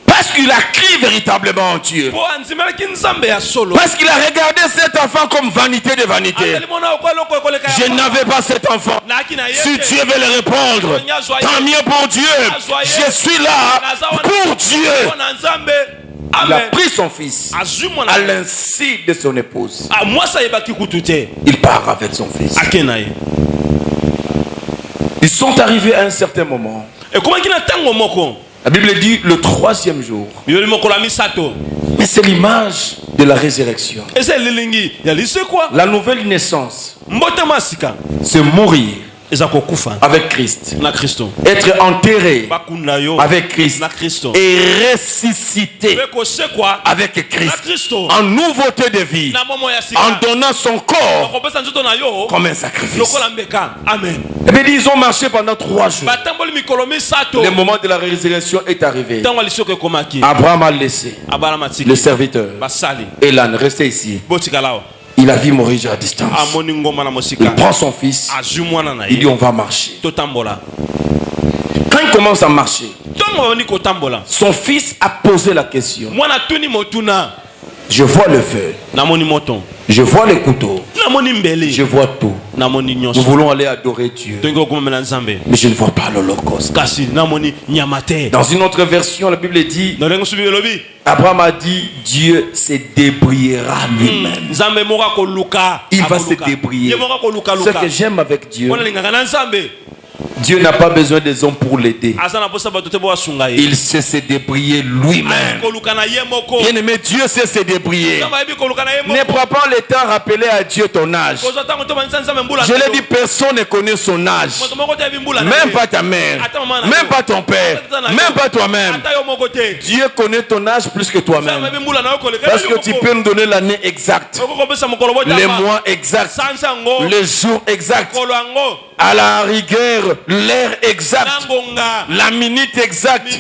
Parce qu'il a crié véritablement en Dieu. Parce qu'il a regardé cet enfant comme vanité de vanité. Je n'avais pas cet enfant. Si Dieu veut le répondre, tant mieux pour Dieu. Je suis là pour Dieu. Il a pris son fils à l'insu de son épouse. Il part avec son fils. Ils sont arrivés à un certain moment. La Bible dit le 3e jour. Mais c'est l'image de la résurrection. La nouvelle naissance, c'est mourir avec Christ, être enterré avec Christ et ressusciter avec Christ en nouveauté de vie, en donnant son corps comme un sacrifice. Et bien ils ont marché pendant 3 jours. Le moment de la résurrection est arrivé. Abraham a laissé le serviteur et l'âne rester ici. Il a vu mourir à distance. Il prend son fils. Il dit on va marcher. Quand il commence à marcher, son fils a posé la question. Je vois le feu. Je vois les couteaux. Je vois tout. Nous voulons aller adorer Dieu. Mais je ne vois pas l'Holocauste. Dans une autre version, la Bible dit, Abraham a dit, Dieu se débrouillera lui-même. Il va se débrouiller. Ce que j'aime avec Dieu, Dieu n'a pas besoin des hommes pour l'aider. Il sait se débrouiller lui-même. Bien-aimé, Dieu sait se débrouiller. Ne prends pas le temps à rappeler à Dieu ton âge. Je l'ai dit, personne ne connaît son âge. Même pas ta mère. Même pas ton père. Même pas toi-même. Dieu connaît ton âge plus que toi-même. Parce que tu peux nous donner l'année exacte, les mois exacts, les jours exacts, à la rigueur, l'heure exacte, la minute exacte,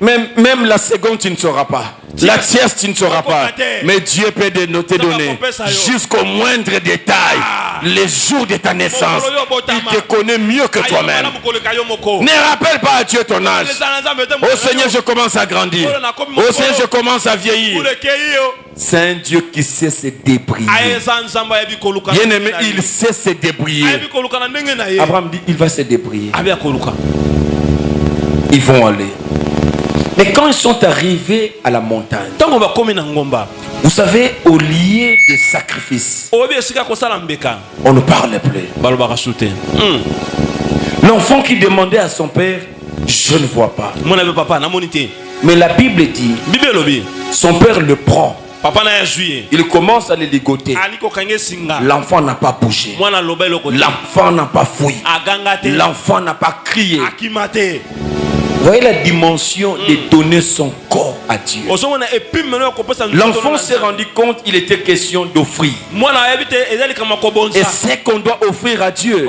même la seconde tu ne sauras pas, la tierce tu ne sauras pas, mais Dieu peut te donner jusqu'au moindre détail les jours de ta naissance. Il te connaît mieux que toi-même. Ne rappelle pas à Dieu ton âge. Oh Seigneur, je commence à grandir. Oh Seigneur, je commence à vieillir. C'est un Dieu qui sait se débrouiller. Bien-aimé, il sait se débrouiller. Abraham dit, il va se débrouiller. Ils vont aller. Mais quand ils sont arrivés à la montagne, vous savez, au lieu de sacrifice, on ne parlait plus. L'enfant qui demandait à son père, je ne vois pas. Mais la Bible dit, son père le prend. Il commence à le ligoter. L'enfant n'a pas bougé. L'enfant n'a pas fouillé. L'enfant n'a pas crié. Vous voyez la dimension de donner son corps à Dieu. L'enfant s'est rendu compte qu'il était question d'offrir. Et c'est qu'on doit offrir à Dieu.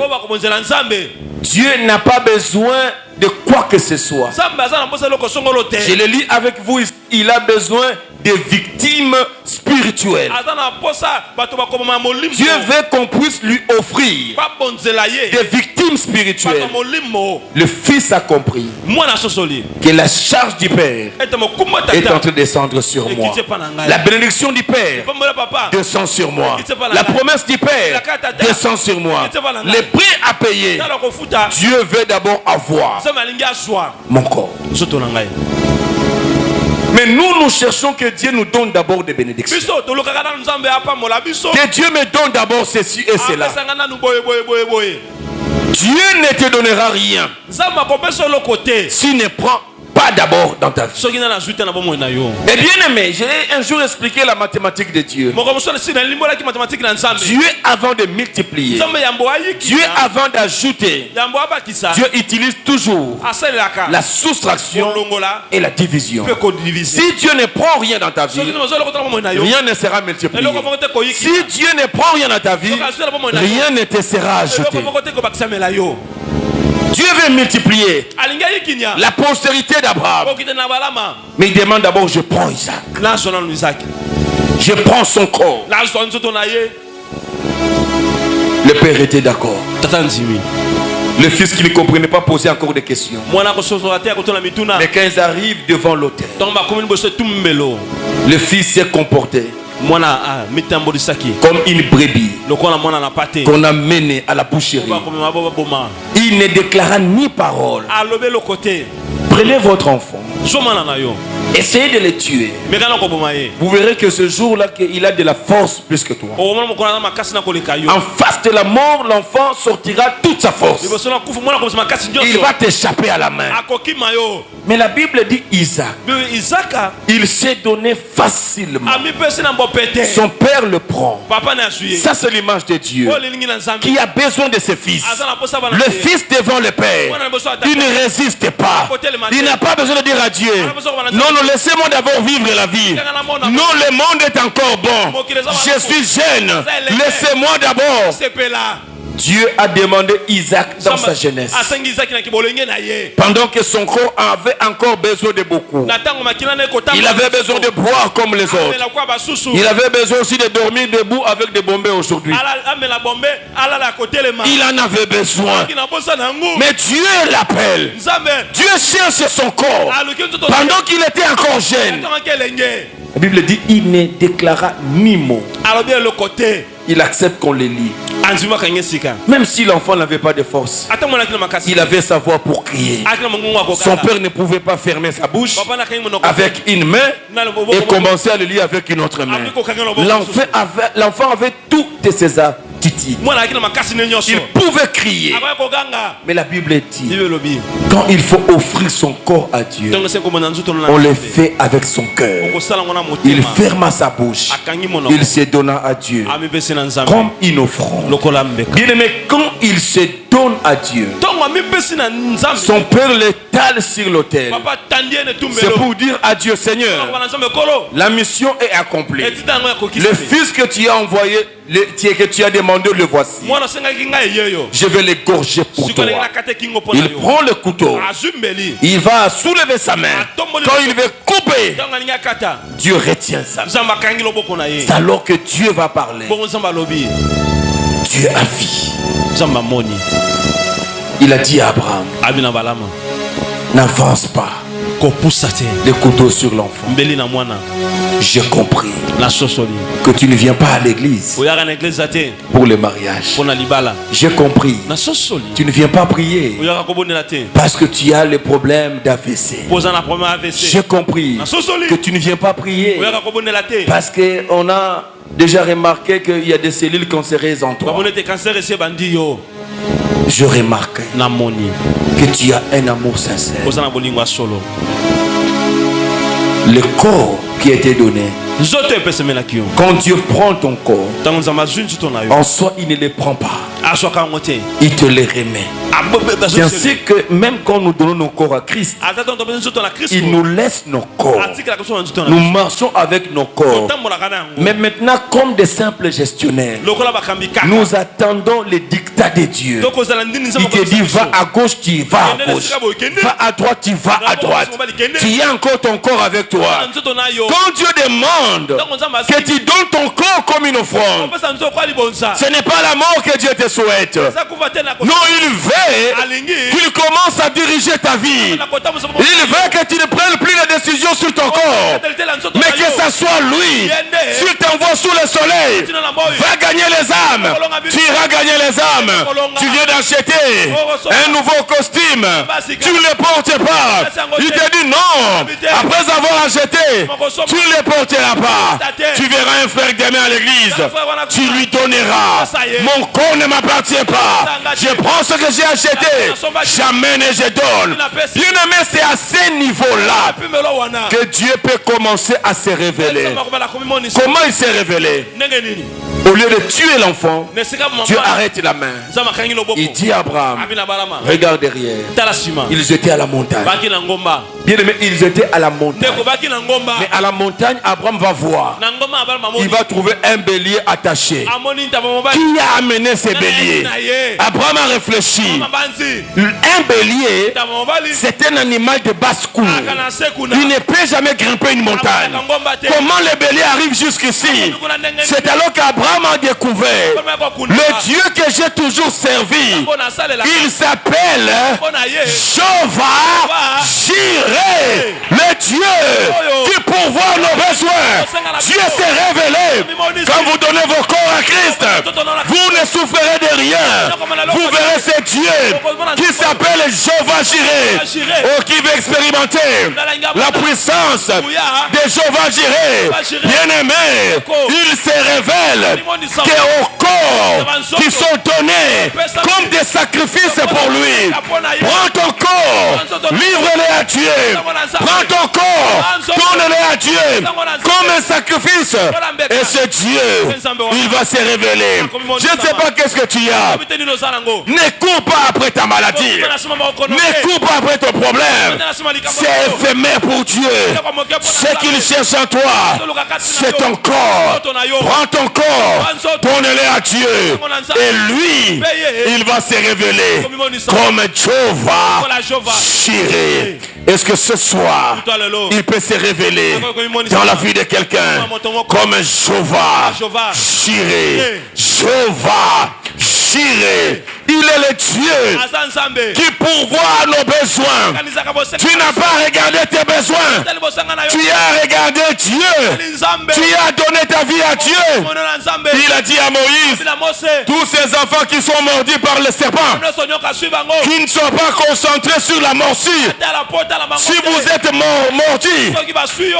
Dieu n'a pas besoin de quoi que ce soit. Je le lis avec vous. Il a besoin de victimes spirituelles. Dieu veut qu'on puisse lui offrir des victimes spirituelles. Le Fils a compris que la charge du Père est en train de descendre sur moi. La bénédiction du Père descend sur moi. La promesse du Père descend sur moi. Le prix à payer, Dieu veut d'abord avoir mon corps. Mais nous cherchons que Dieu nous donne d'abord des bénédictions. Que Dieu me donne d'abord ceci et cela. Dieu ne te donnera rien s'il ne prend pas d'abord dans ta vie. Et bien aimé, j'ai un jour expliqué la mathématique de Dieu. Dieu avant de multiplier, Dieu avant d'ajouter, Dieu utilise toujours la soustraction et la division. Si Dieu ne prend rien dans ta vie, rien ne sera multiplié. Si Dieu ne prend rien dans ta vie, rien ne te sera ajouté. Dieu veut multiplier la postérité d'Abraham. Mais il demande d'abord, je prends Isaac. Je prends son corps. Le père était d'accord. Le fils qui ne comprenait pas posait encore des questions. Mais quand ils arrivent devant l'autel, le fils s'est comporté comme une brebis qu'on a mené à la boucherie. Il ne déclara ni parole. Prenez votre enfant, essayez de le tuer. Vous verrez que ce jour-là, il a de la force plus que toi. En face de la mort, l'enfant sortira toute sa force. Il va t'échapper à la main. Mais la Bible dit Isaac, il s'est donné facilement. Son père le prend. Ça c'est l'image de Dieu qui a besoin de ses fils. Le fils devant le père, il ne résiste pas. Il n'a pas besoin de dire à Dieu, non, non, laissez-moi d'abord vivre la vie. Non, le monde est encore bon. Je suis jeune. Laissez-moi d'abord. Dieu a demandé Isaac dans sa jeunesse. Pendant que son corps avait encore besoin de beaucoup. Il avait besoin de boire comme les autres. Il avait besoin aussi de dormir debout avec des bombes aujourd'hui. Il en avait besoin. Mais Dieu l'appelle. Dieu cherche son corps. Pendant qu'il était encore jeune. La Bible dit il ne déclara ni mot. Il accepte qu'on le lit. Même si l'enfant n'avait pas de force, il avait sa voix pour crier. Son père ne pouvait pas fermer sa bouche avec une main et commencer à le lire avec une autre main. L'enfant avait toutes ses attitudes. Il pouvait crier. Mais la Bible dit, quand il faut offrir son corps à Dieu, on le fait avec son cœur. Il ferma sa bouche. Il se donna à Dieu comme une offrande. Bien aimé, quand il se donne à Dieu, son père l'étale sur l'autel. C'est pour dire à Dieu, Seigneur, la mission est accomplie. Le fils que tu as envoyé, que tu as demandé, le voici. Je vais l'égorger pour toi. Il prend le couteau. Il va soulever sa main. Quand il veut couper, Dieu retient ça. C'est alors que Dieu va parler. Dieu a vie. Il a dit à Abraham, n'avance pas le couteau sur l'enfant. J'ai compris que tu ne viens pas à l'église pour le mariage. J'ai compris, tu ne viens pas prier parce que tu as le problème d'AVC. J'ai compris que tu ne viens pas prier parce qu'on a déjà remarqué qu'il y a des cellules cancéreuses en toi. Je remarque que tu as un amour sincère. Le corps qui a été donné, quand Dieu prend ton corps, en soi il ne le prend pas, il te le remet. C'est ainsi que même quand nous donnons nos corps à Christ, il nous laisse nos corps. Nous marchons avec nos corps. Mais maintenant, comme des simples gestionnaires, nous attendons les dictats de Dieu. Il te dit va à gauche, tu vas à gauche. Va à droite, tu vas à droite. Tu as encore ton corps avec toi. Quand Dieu demande que tu donnes ton corps comme une offrande, ce n'est pas la mort que Dieu te souhaite. Non, il veut qu'il commence à diriger ta vie. Il veut que tu ne prennes plus de décisions sur ton corps, mais que ça soit lui. S'il t'envoie sous le soleil, va gagner les âmes. Tu iras gagner les âmes. Tu viens d'acheter un nouveau costume. Tu ne le portes pas. Il te dit non. Après avoir acheté, tu ne le porteras pas. Tu verras un frère demain à l'église. Tu lui donneras. Mon corps ne m'appartient pas. Je prends ce que j'ai acheté. J'amène et je donne. Bien aimé, c'est à ce niveau-là que Dieu peut commencer à se révéler. Comment il s'est révélé? Au lieu de tuer l'enfant, Dieu arrête la main. Il dit à Abraham, regarde derrière. Ils étaient à la montagne. Bien aimé, ils étaient à la montagne. Mais à la montagne, Abraham va voir. Il va trouver un bélier attaché. Qui a amené ce bélier? Abraham a réfléchi. Un bélier, c'est un animal de basse cour. Il ne peut jamais grimper une montagne. Comment le bélier arrive jusqu'ici? C'est alors qu'Abraham a découvert le Dieu que j'ai toujours servi. Il s'appelle Jéhovah Jireh, le Dieu qui pourvoit nos besoins. Dieu s'est révélé. Quand vous donnez vos corps à Christ, vous ne souffrez de rien. Vous verrez ce Dieu qui s'appelle Jéhovah Jireh, qui veut expérimenter la puissance de Jéhovah Jireh. Bien aimé, il se révèle qu'aux corps qui sont donnés comme des sacrifices pour lui. Prends ton corps, livre-les à Dieu. Prends ton corps, donne-les à Dieu comme un sacrifice. Et ce Dieu, il va se révéler. Je ne sais pas qu'est-ce que tu as. Ne cours pas après ta maladie. Ne cours pas après ton problème. C'est éphémère pour Dieu. Ce qu'il cherche en toi, c'est ton corps. Prends ton corps, donne-le à Dieu. Et lui, il va se révéler comme Jéhovah Jireh. Est-ce que ce soir, il peut se révéler dans la vie de quelqu'un comme Jéhovah Jireh? Jéhovah Jireh. Il est le Dieu qui pourvoit à nos besoins. Tu n'as pas regardé tes besoins. Tu as regardé Dieu. Tu as donné ta vie à Dieu. Il a dit à Moïse, tous ces enfants qui sont mordus par le serpent, qui ne sont pas concentrés sur la morsure. Si vous êtes mordus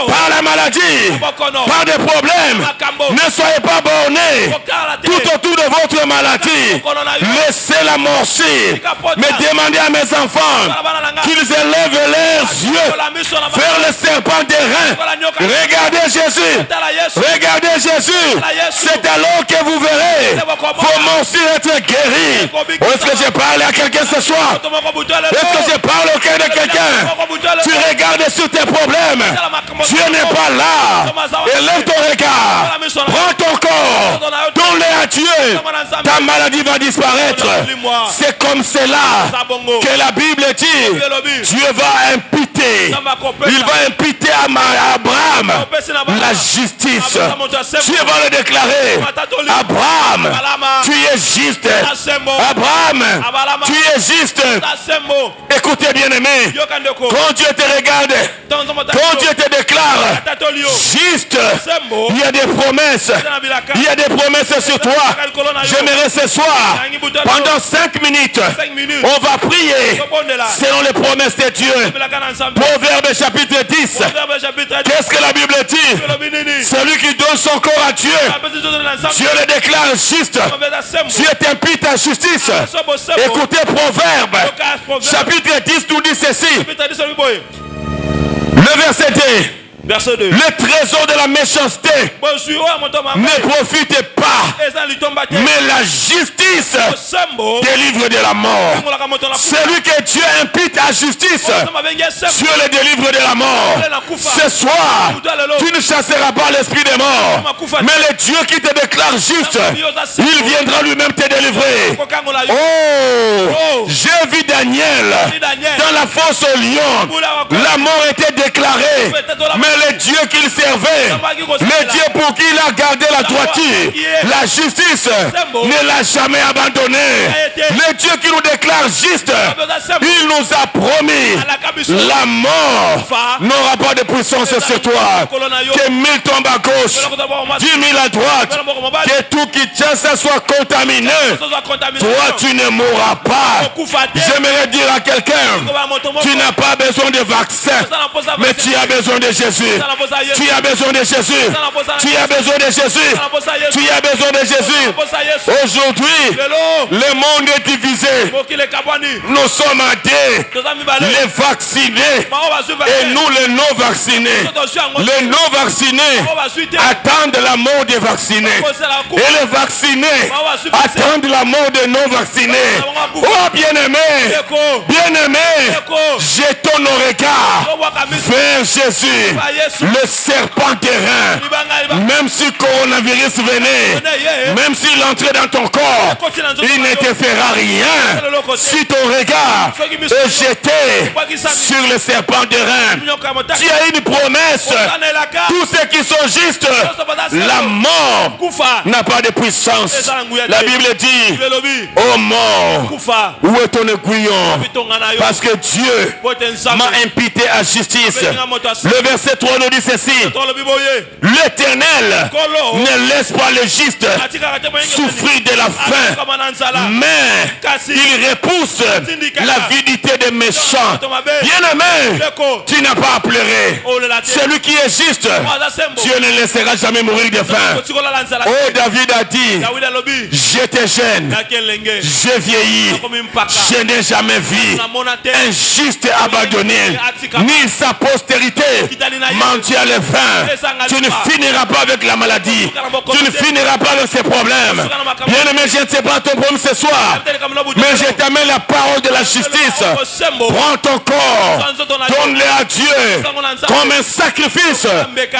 par la maladie, par des problèmes, ne soyez pas bornés tout autour de votre maladie. Laissez la morsure, mais demandez à mes enfants qu'ils élèvent leurs yeux vers le serpent des reins. Regardez Jésus, regardez Jésus. C'est alors que vous verrez vos morsures être guéries. Est-ce que j'ai parlé à quelqu'un ce soir? Est-ce que je parle au cœur de quelqu'un? Tu regardes sur tes problèmes, Dieu n'est pas là. Élève ton regard, prends ton corps, donne-le à Dieu. Ta maladie va disparaître. C'est comme cela que la Bible dit, Dieu va imputer, il va imputer à Abraham la justice. Dieu va le déclarer. Abraham, tu es juste. Abraham, tu es juste. Écoutez bien aimé, quand Dieu te regarde, quand Dieu te déclare juste, il y a des promesses. Il y a des promesses sur toi. J'aimerais ce soir, pendant 5 minutes, on va prier selon les promesses de Dieu. Proverbe chapitre 10. Qu'est-ce que la Bible dit? Celui qui donne son corps à Dieu, Dieu le déclare juste. Dieu t'impute à justice. Écoutez Proverbe chapitre 10 nous dit ceci. Le verset 2. Le trésor de la méchanceté ne profite pas, mais la justice délivre de la mort. Celui que Dieu impute à justice, Dieu le délivre de la mort. Ce soir, tu ne chasseras pas l'esprit des morts, mais le Dieu qui te déclare juste, il viendra lui-même te délivrer. Oh, j'ai vu Daniel dans la fosse au lion. La mort était déclarée, mais le Dieu qu'il servait, le Dieu pour qui il a gardé la la droiture, la justice ne l'a jamais abandonné. Le Dieu qui nous déclare juste, il nous a promis la mort n'aura pas de puissance sur toi. Que 1000 tombent à gauche, 10 000 à droite, que tout qui tient ça soit contaminé. Toi tu ne mourras pas. J'aimerais dire à quelqu'un, tu n'as pas besoin de vaccin, mais tu as besoin de Jésus. Tu as besoin de Jésus. Tu as besoin de Jésus. Tu as besoin de Jésus. Aujourd'hui, le monde est divisé. Nous sommes à deux, les vaccinés et nous les non vaccinés. Les non vaccinés attendent la mort des vaccinés et les vaccinés attendent la mort des non vaccinés. Oh bien-aimé, bien-aimé, jetons nos regards vers Jésus, le serpent terrain. Même si le coronavirus venait, même s'il entrait dans ton corps, il ne te fera rien si ton regard est jeté sur le serpent terrain. Tu as une promesse. Tous ceux qui sont justes, la mort n'a pas de puissance. La Bible dit, ô mort, où est ton aiguillon? Parce que Dieu m'a imputé à justice. Le verset 3 nous dit ceci: l'Éternel ne laisse pas le juste souffrir de la faim, mais il repousse l'avidité des méchants. Bien-aimé, tu n'as pas à pleurer. Celui qui est juste, Dieu ne laissera jamais mourir de faim. Oh, David a dit, j'étais jeune, j'ai vieilli, je n'ai jamais vu un juste abandonné, ni sa postérité mendier le vin. Tu ne finiras pas avec la maladie, tu ne finiras pas avec ces problèmes. Bien-aimé, je ne sais pas ton problème ce soir, mais je t'amène la parole de la justice. Prends ton corps, donne-le à Dieu comme un sacrifice.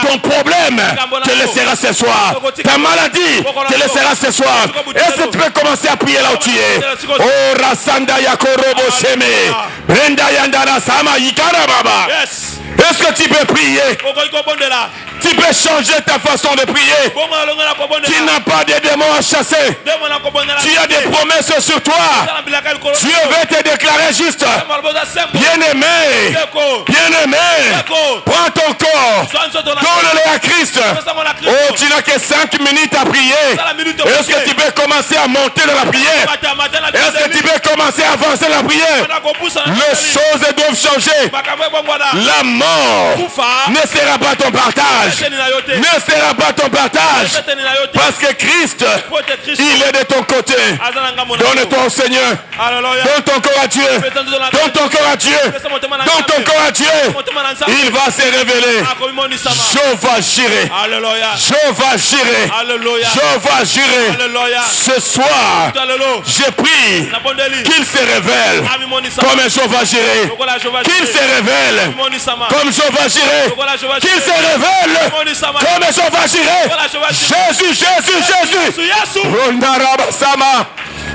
Ton problème te laissera ce soir, ta maladie te laissera ce soir. Est-ce que tu peux commencer à prier là où tu es? Oh Rasanda Yakorobo Sheme Brenda Yandara Sama Yikara Baba. Est-ce que tu peux prier? Tu peux changer ta façon de prier. Tu n'as pas de démons à chasser. Tu as des promesses sur toi. Dieu veut te déclarer juste. Bien-aimé, bien-aimé, prends ton corps, donne-le à Christ. Oh, tu n'as que 5 minutes à prier. Est-ce que tu peux commencer à monter dans la prière? Est-ce que tu peux commencer à avancer dans la prière? Les choses doivent changer. La mort ne sera pas ton partage. Ne sera pas ton partage. Parce que Christ, il est de ton côté. Donne-toi au Seigneur. Donne ton corps à Dieu. Donne ton corps à Dieu. Donne ton corps à Dieu. Il va se révéler. Je vais gérer. Je vais gérer. Je vais gérer. Ce soir, je prie qu'il se révèle comme je vais gérer. Qu'il se révèle comme je vais gérer. Qu'il se révèle comme je vais gérer. Jésus, Jésus, Jésus. Rondaraba sama.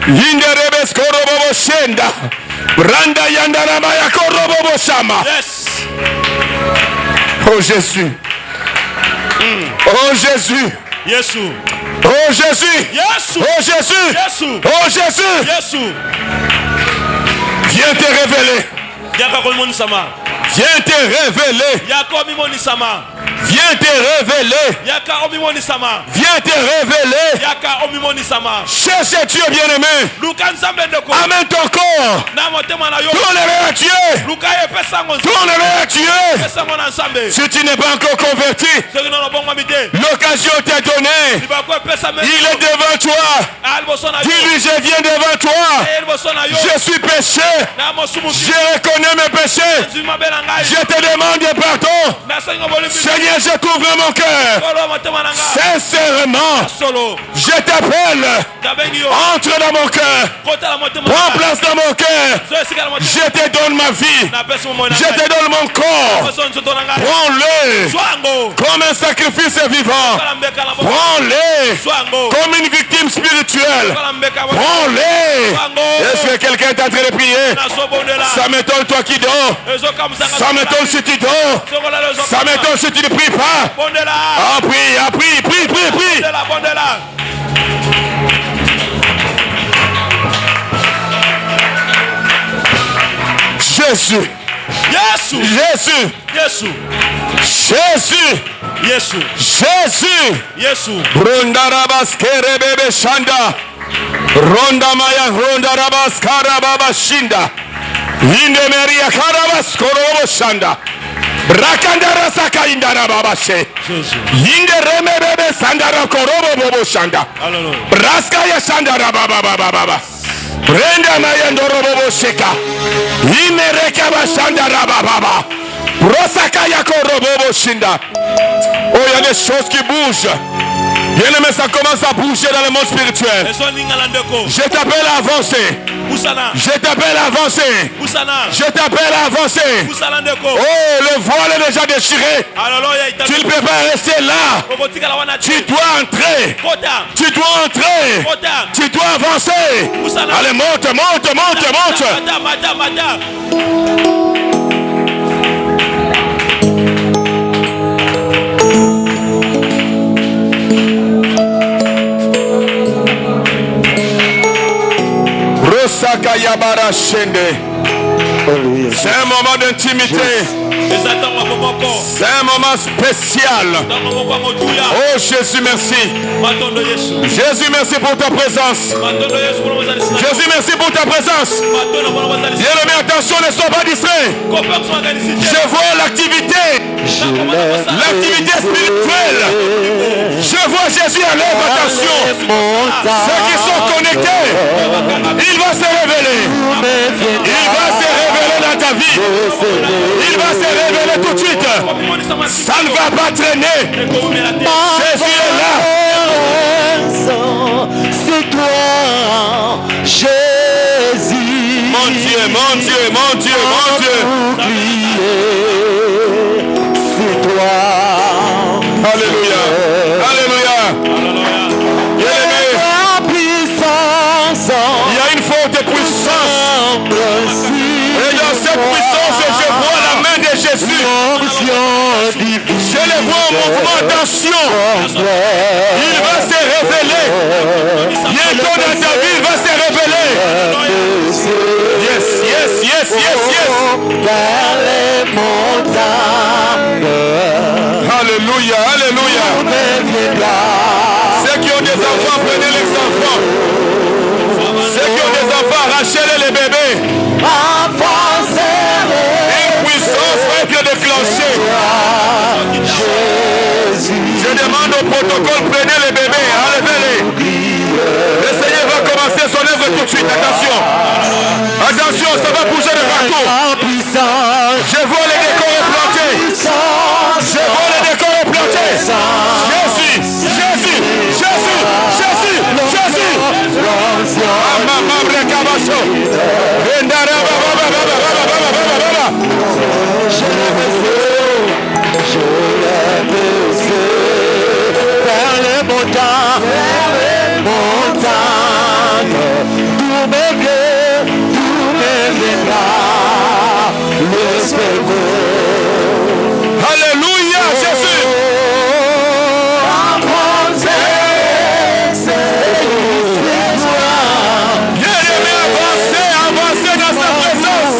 Yinderebes korobobo shenda. Branda yandarama ya korobobo sama. Oh Jésus. Oh Jésus. Jésus. Oh Jésus. Oh Jésus. Oh Jésus. Viens te révéler. Viens te révéler. Viens te révéler. Viens te révéler. Cherche Dieu bien-aimé. Amène ton corps. Tourne-le à Dieu. Tourne-le à Dieu. Si tu n'es pas encore converti, l'occasion t'est donnée. Il est devant toi. Dis-lui, je viens devant toi. Je suis péché. Je reconnais mes péchés. Je te demande pardon. Seigneur, je t'ouvre mon cœur. Sincèrement, je t'appelle. Entre dans mon cœur. Prends place dans mon cœur. Je te donne ma vie. Je te donne mon corps. Prends-le comme un sacrifice vivant. Prends-le comme une victime spirituelle. Prends-le. Est-ce que quelqu'un est en train de prier? Ça m'étonne, toi qui dors. Ça m'étonne si tu dors. Ça m'étonne si tu ne pries pas. Ah, prie. Jésus. Ronda rabaskere bebe shanda. Ronda maya ronda rabaskara baba shinda. Inde meria karabas korobo shanda. Brakandara saka indara baba she. Inde reme bebe sandara korobo bobo shanda. Braska ya shandara baba. Brenda maya ndoro bobo sheka. Ime reka ba shandara baba. Brosaka ya korobo shinda. Oh, il y a des choses qui bougent. Bien aimé, ça commence à bouger dans le monde spirituel. Je t'appelle à avancer. Je t'appelle à avancer. Je t'appelle à avancer. Oh, le voile est déjà déchiré. Tu ne peux pas rester là. Tu dois entrer. Tu dois entrer. Tu dois avancer. Allez, monte. C'est un moment d'intimité. C'est un moment spécial. Oh Jésus, merci. Jésus, merci pour ta présence. Jésus, merci pour ta présence. Bien-aimé, attention, ne sois pas distrait. Je vois l'activité. L'activité spirituelle. Je vois Jésus à l'œuvre, attention. Ceux qui sont connectés, il va se révéler. Il va se révéler dans ta vie. Il va se révéler tout de suite. Ça ne va pas traîner. Jésus est là. C'est toi, Jésus. Mon Dieu. C'est toi. Alléluia. Il y a une forte puissance. Et dans cette puissance, je vois la main de Jésus. Je le vois en mouvement. Attention. Il va se révéler. Bientôt dans ta vie, il va se révéler. Yes. Vers les montagnes. Alléluia. Ceux qui ont des enfants, prenez les enfants. Ceux qui ont des enfants, arrachez-les les bébés. Une puissance va être déclenchée. Je demande au protocole, prenez les bébés, enlevez-les. Le Seigneur va commencer son œuvre tout de suite. Attention, ça va bouger de partout. Je vois les décors plantés. Alléluia, Jésus. Avancez dans sa présence.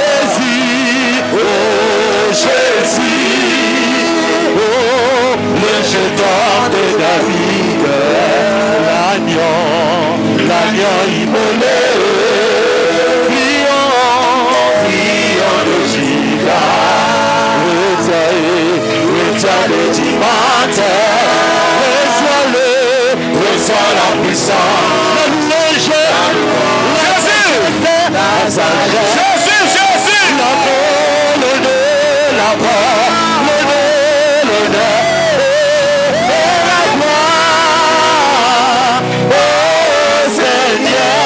Jésus, oh Jésus. jeton de David, l'agneau immolé, lion de Juda, reçois le dimanche, reçois la puissance, la louange, la sagesse, Jésus, la gloire, l'honneur et la gloire, oh Seigneur.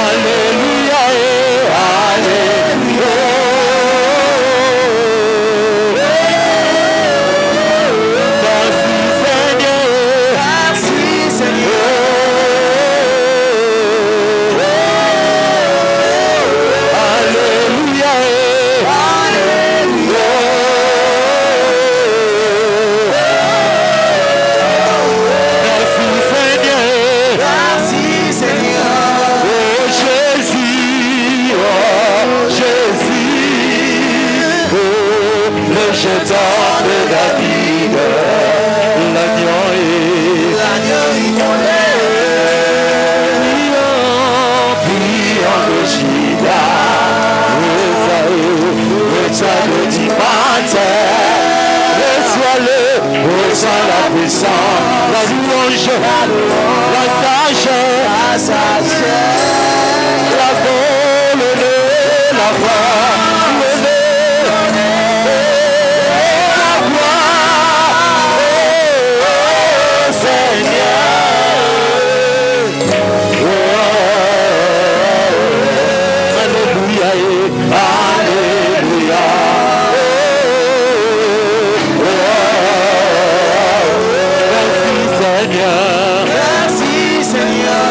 Alléluia, alléluia. Merci Seigneur. Alléluia, alléluia. Merci Seigneur. Merci Seigneur. Oh Jésus, oh Jésus, oh le jeton de David, l'agneau immolé, lion de Juda, reçois le dimanche, reçois la puissance, la louange, la sagesse, la volonté, la voix, la gloire, oh Seigneur. Alléluia, alléluia. Merci Seigneur.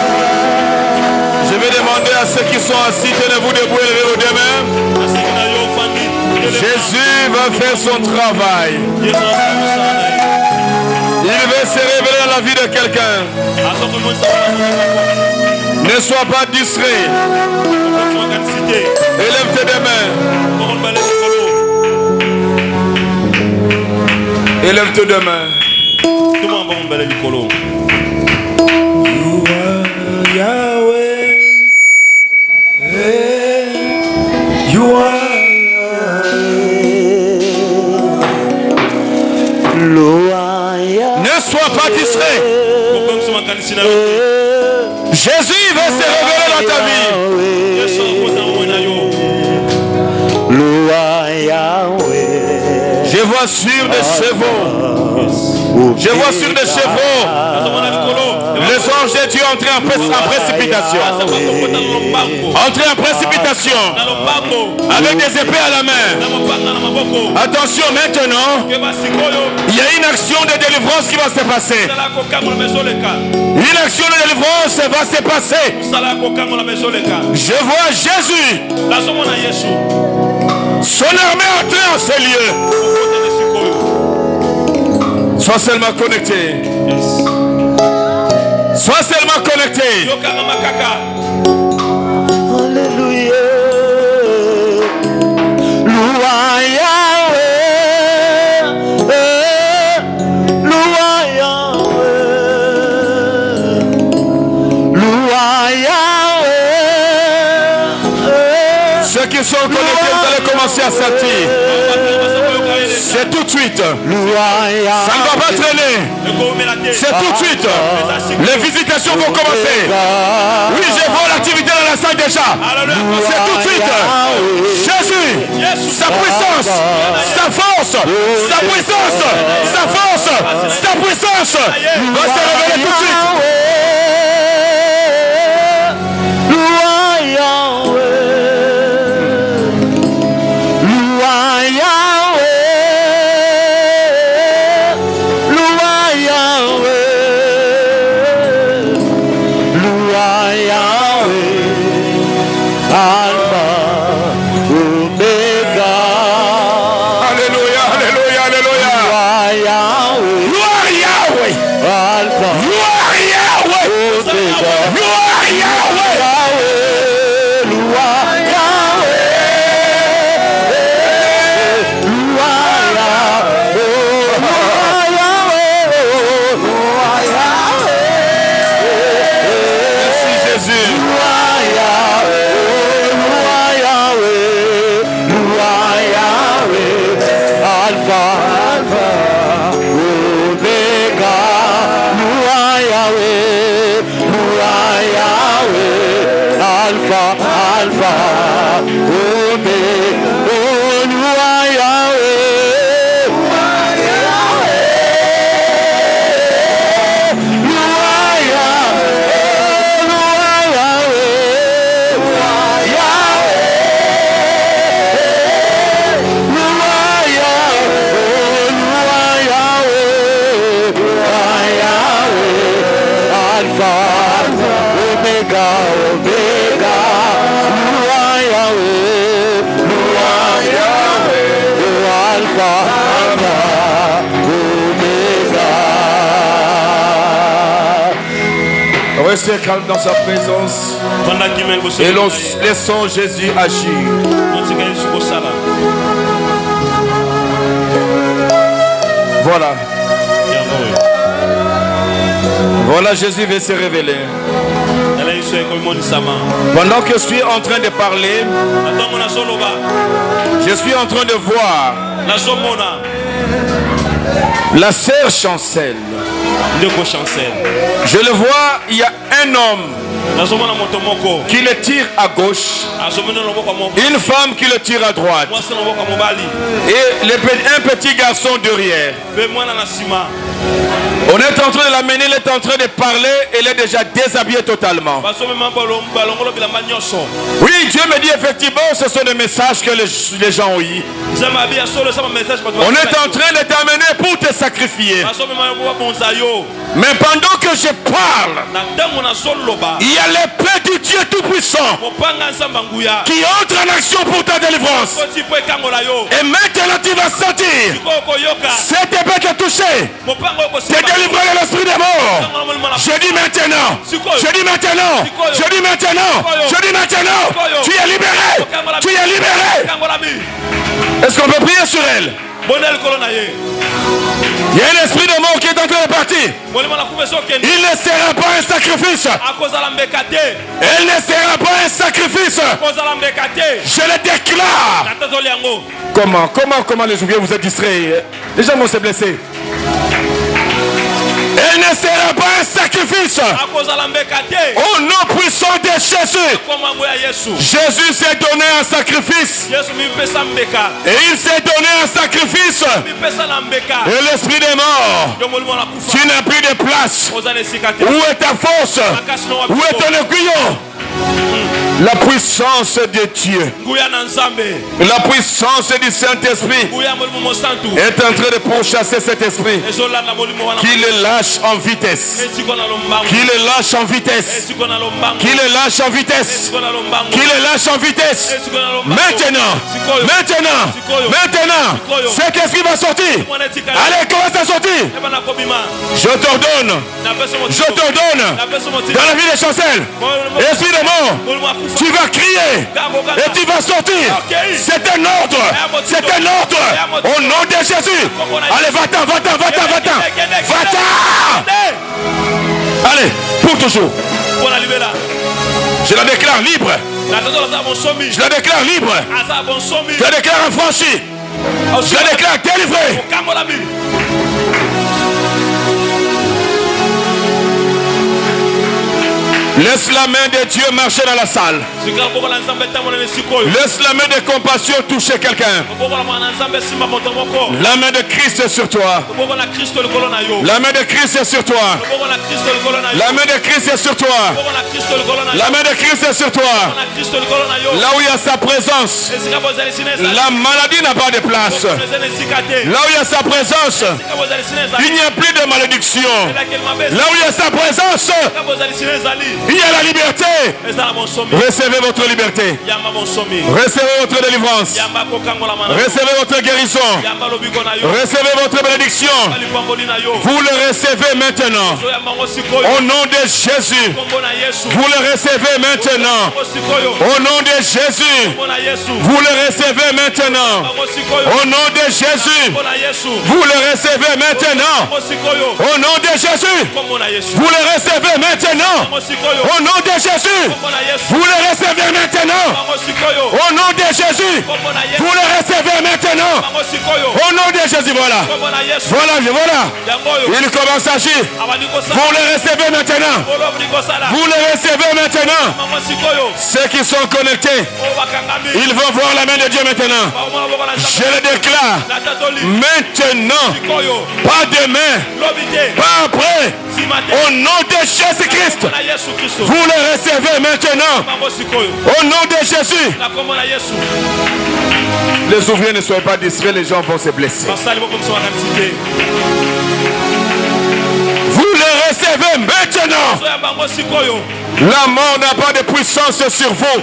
Je vais demander à ceux qui sont assis, tenez-vous debout et levez vos deux mains. Jésus va faire son travail. Il veut se révéler dans la vie de quelqu'un. Ne sois pas distrait. Élève tes deux mains. Élève tes deux mains. You are Yahweh. You are Ne sois pas distrait. Jésus va se révéler dans ta vie. Je vois sur des chevaux. Je vois sur des chevaux. Les anges de Dieu entrer en précipitation. Entrer en précipitation. Avec des épées à la main. Attention maintenant. Il y a une action de délivrance qui va se passer. Une action de délivrance va se passer. Je vois Jésus. Son armée entrer en ces lieux. Sois seulement connecté. Sois seulement connecté. Alléluia. Ceux qui sont connectés, vous allez commencer à sentir. C'est tout de suite. Ça ne va pas traîner. C'est tout de suite. Les visitations vont commencer. Oui, je vois l'activité dans la salle déjà. C'est tout de suite. Jésus, sa puissance, sa force, sa puissance, sa force, sa puissance va se révéler tout de suite. Restez calme dans sa présence. Et laissons Jésus agir. Voilà. Voilà, Jésus veut se révéler. Pendant que je suis en train de parler, je suis en train de voir la sœur Chancel. Je le vois, il y a un homme qui le tire à gauche, une femme qui le tire à droite, et un petit garçon derrière. On est en train de l'amener, il est en train de parler, elle est déjà déshabillée totalement. Oui, Dieu me dit effectivement, ce sont des messages que les gens ont eu. On est en train de t'amener pour te sacrifier. Mais pendant que je parle, il y a l'épée du Dieu Tout-Puissant qui entre en action pour ta délivrance. Et maintenant tu vas sentir cette épée qui est touchée. T'es délivré de l'esprit des morts. Je dis maintenant. Je dis maintenant. Je dis maintenant. Je dis maintenant. Tu es libéré. Tu es libéré. Est-ce qu'on peut prier sur elle? Il y a un esprit de mort qui est en train de partir. Il ne sera pas un sacrifice. Elle ne sera pas un sacrifice. Je le déclare. Comment les ouvriers vous êtes distraits? Les gens vont se blesser. Elle ne sera pas un sacrifice. Au nom puissant de Jésus. Jésus s'est donné un sacrifice. Et il s'est donné un sacrifice. Et l'esprit des morts, tu n'as plus de place. Où est ta force? Où est ton aiguillon? La puissance de Dieu, la puissance du Saint-Esprit est en train de pourchasser cet esprit qui le lâche en vitesse, qui le lâche en vitesse, qui le lâche en vitesse, qui le lâche en vitesse. Maintenant, cet esprit va sortir. Allez, commence à sortir. Je t'ordonne dans la vie de Chancel, esprit de mort, tu vas crier et tu vas sortir. C'est un ordre. C'est un ordre. Au nom de Jésus. Allez, va-t'en. Allez, pour toujours. Je la déclare libre. Je la déclare libre. Je la déclare affranchie. Je la déclare délivrée. Laisse la main de Dieu marcher dans la salle. Laisse la main de compassion toucher quelqu'un. La main de Christ est sur toi. La main de Christ est sur toi. La main de Christ est sur toi. La main de Christ est sur toi. Là où il y a sa présence, la maladie n'a pas de place. Là où il y a sa présence, il n'y a plus de malédiction. Là où il y a sa présence, il y a la liberté. Recevez votre liberté. Recevez votre délivrance. Recevez votre guérison. Recevez votre bénédiction. Vous le recevez maintenant. Au nom de Jésus. Vous le recevez maintenant. Au nom de Jésus. Vous le recevez maintenant. Au nom de Jésus. Vous le recevez maintenant. Au nom de Jésus. Vous le recevez maintenant. Au nom de Jésus, vous le recevez maintenant. Au nom de Jésus, vous le recevez maintenant. Au nom de Jésus, voilà. Il commence à agir. Vous le recevez maintenant. Vous le recevez maintenant. Ceux qui sont connectés, ils vont voir la main de Dieu maintenant. Je le déclare maintenant. Pas demain, pas après. Au nom de Jésus-Christ. Vous le recevez maintenant. Au nom de Jésus. Les ouvriers ne soient pas distraits, les gens vont se blesser. Vous le recevez maintenant. La mort n'a pas de puissance sur vous.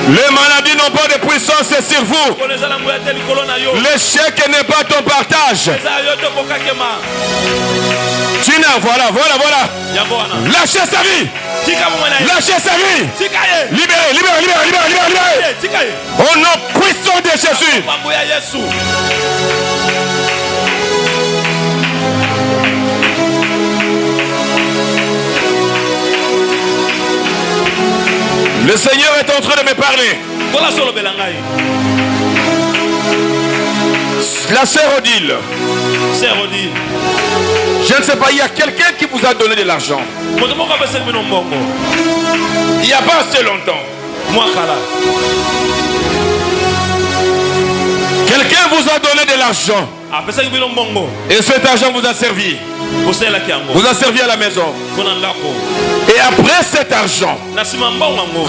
Les maladies n'ont pas de puissance puissance est sur vous. L'échec n'est pas ton partage. Tu n'as, voilà. Lâchez sa vie. Lâchez sa vie. Libérez. Au nom puissant de Jésus. Le Seigneur est en train de me parler. La sœur Odile. Je ne sais pas, il y a quelqu'un qui vous a donné de l'argent. Il n'y a pas assez longtemps. Quelqu'un vous a donné de l'argent. Et cet argent vous a servi. Vous a servi à la maison. Et après cet argent, vous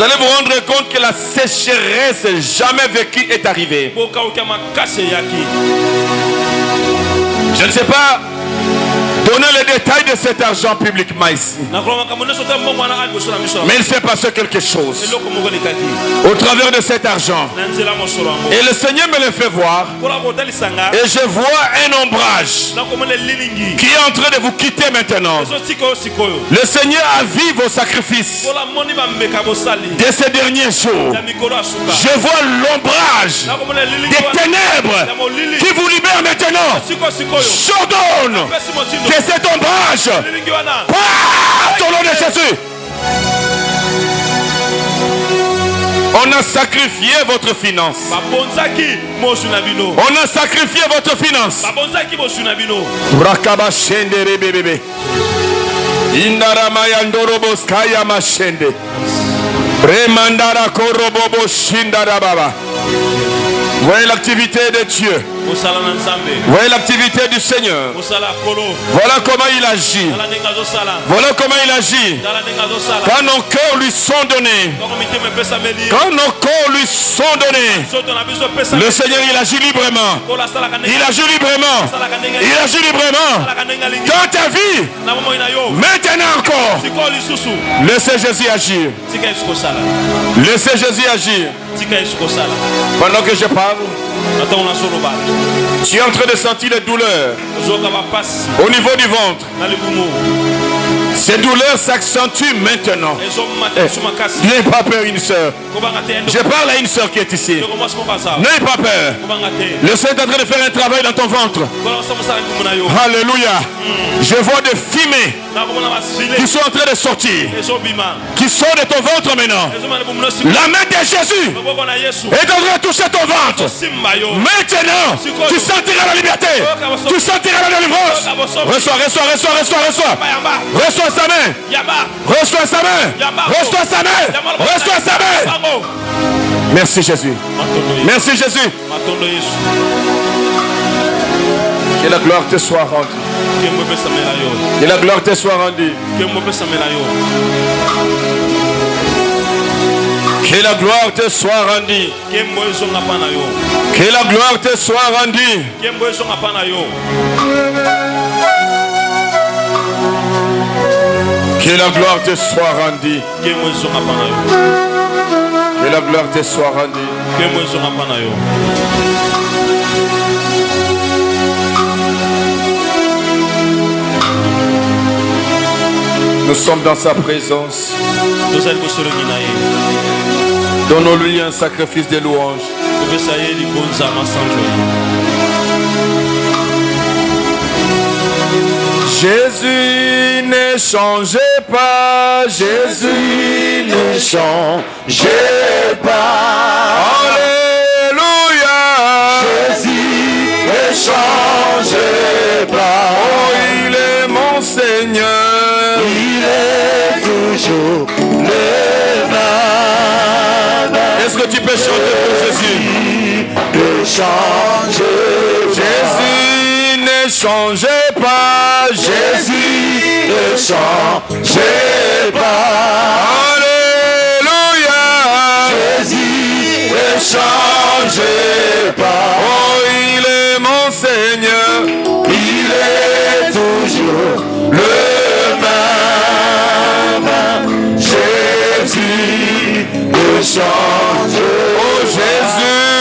allez vous rendre compte que la sécheresse jamais vécue est arrivée. Je ne sais pas donner les détails de cet argent publiquement ici. Mais il s'est passé quelque chose au travers de cet argent. Et le Seigneur me le fait voir. Et je vois un ombrage qui est en train de vous quitter maintenant. Le Seigneur a vu vos sacrifices de ces derniers jours. Je vois l'ombrage des ténèbres qui vous libère maintenant. J'ordonne que cet ombrage parte au nom de Jésus. On a sacrifié votre finance. On a sacrifié votre finance. Rakaba shendere bebebe. Indarama yandorobo skaya mashende. Remandara korobobo shindara baba. Voyez l'activité de Dieu. Voyez l'activité du Seigneur. Voilà comment il agit. Voilà comment il agit. Quand nos cœurs lui sont donnés. Quand nos cœurs lui sont donnés. Le Seigneur, il agit librement. Il agit librement. Il agit librement. Dans ta vie. Maintenant encore. Laissez Jésus agir. Laissez Jésus agir. Pendant que je parle, tu es en train de sentir les douleurs au niveau du ventre. Ces douleurs s'accentuent maintenant. N'ayez pas peur, une soeur. Je parle à une soeur qui est ici. N'ayez pas peur. Le Seigneur est en train de faire un travail dans ton ventre. Alléluia. Je vois des fumées qui sont en train de sortir, qui sortent de ton ventre maintenant. La main de Jésus est en train de toucher ton ventre. Maintenant, tu sentiras la liberté. Tu sentiras la délivrance. Reçois. Reçois sa main. Reçois sa main. Reçois sa main. Reçois sa main. Merci Jésus. Merci Jésus. Que la gloire te soit rendue. Que la gloire te soit rendue. Que la gloire te soit rendue. Que la gloire te soit rendue. Que la gloire te soit rendue. Que la gloire te soit rendue. Nous sommes dans sa présence. Donnons-lui un sacrifice de louange. Jésus ne changeait pas, Jésus ne changeait pas. Alléluia. Jésus ne changeait pas. Oh, il est mon Seigneur. Il est toujours le même. Est-ce que tu peux chanter pour Jésus? Ne change. Jésus ne changeait pas. Jésus ne changeait pas. Alléluia. Jésus ne changeait pas. Oh, il est mon Seigneur. Il est toujours le même. Jésus ne change. Oh, Jésus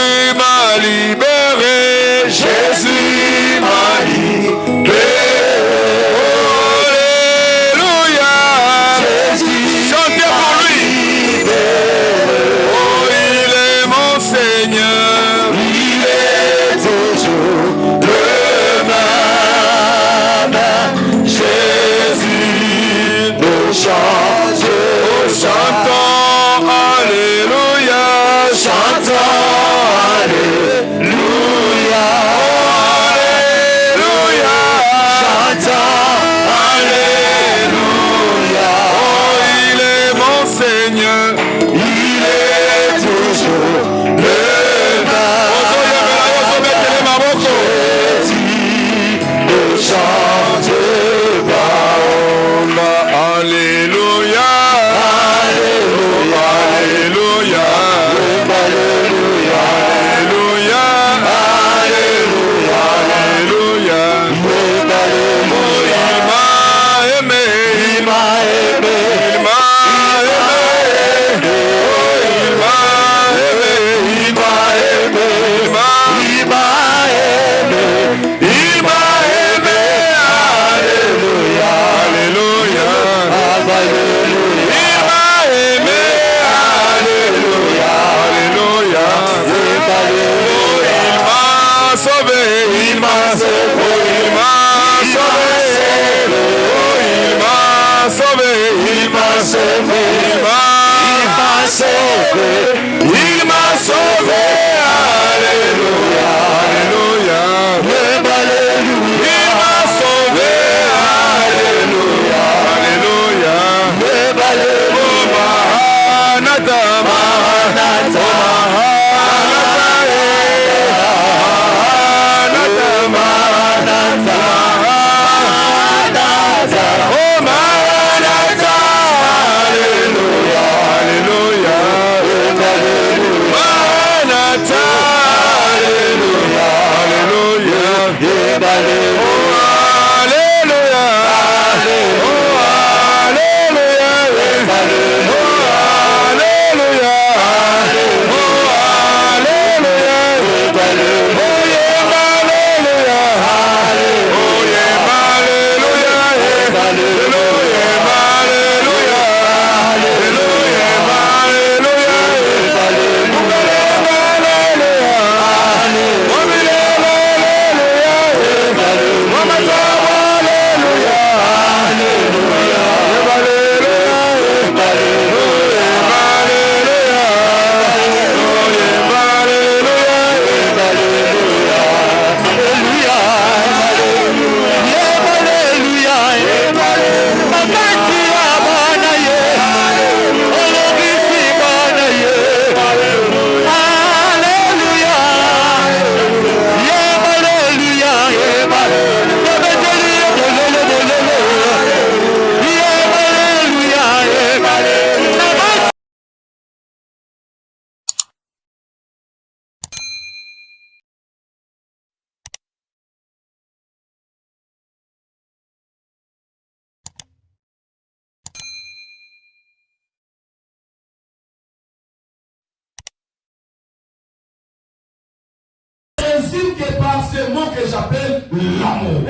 par ce mot que j'appelle l'amour.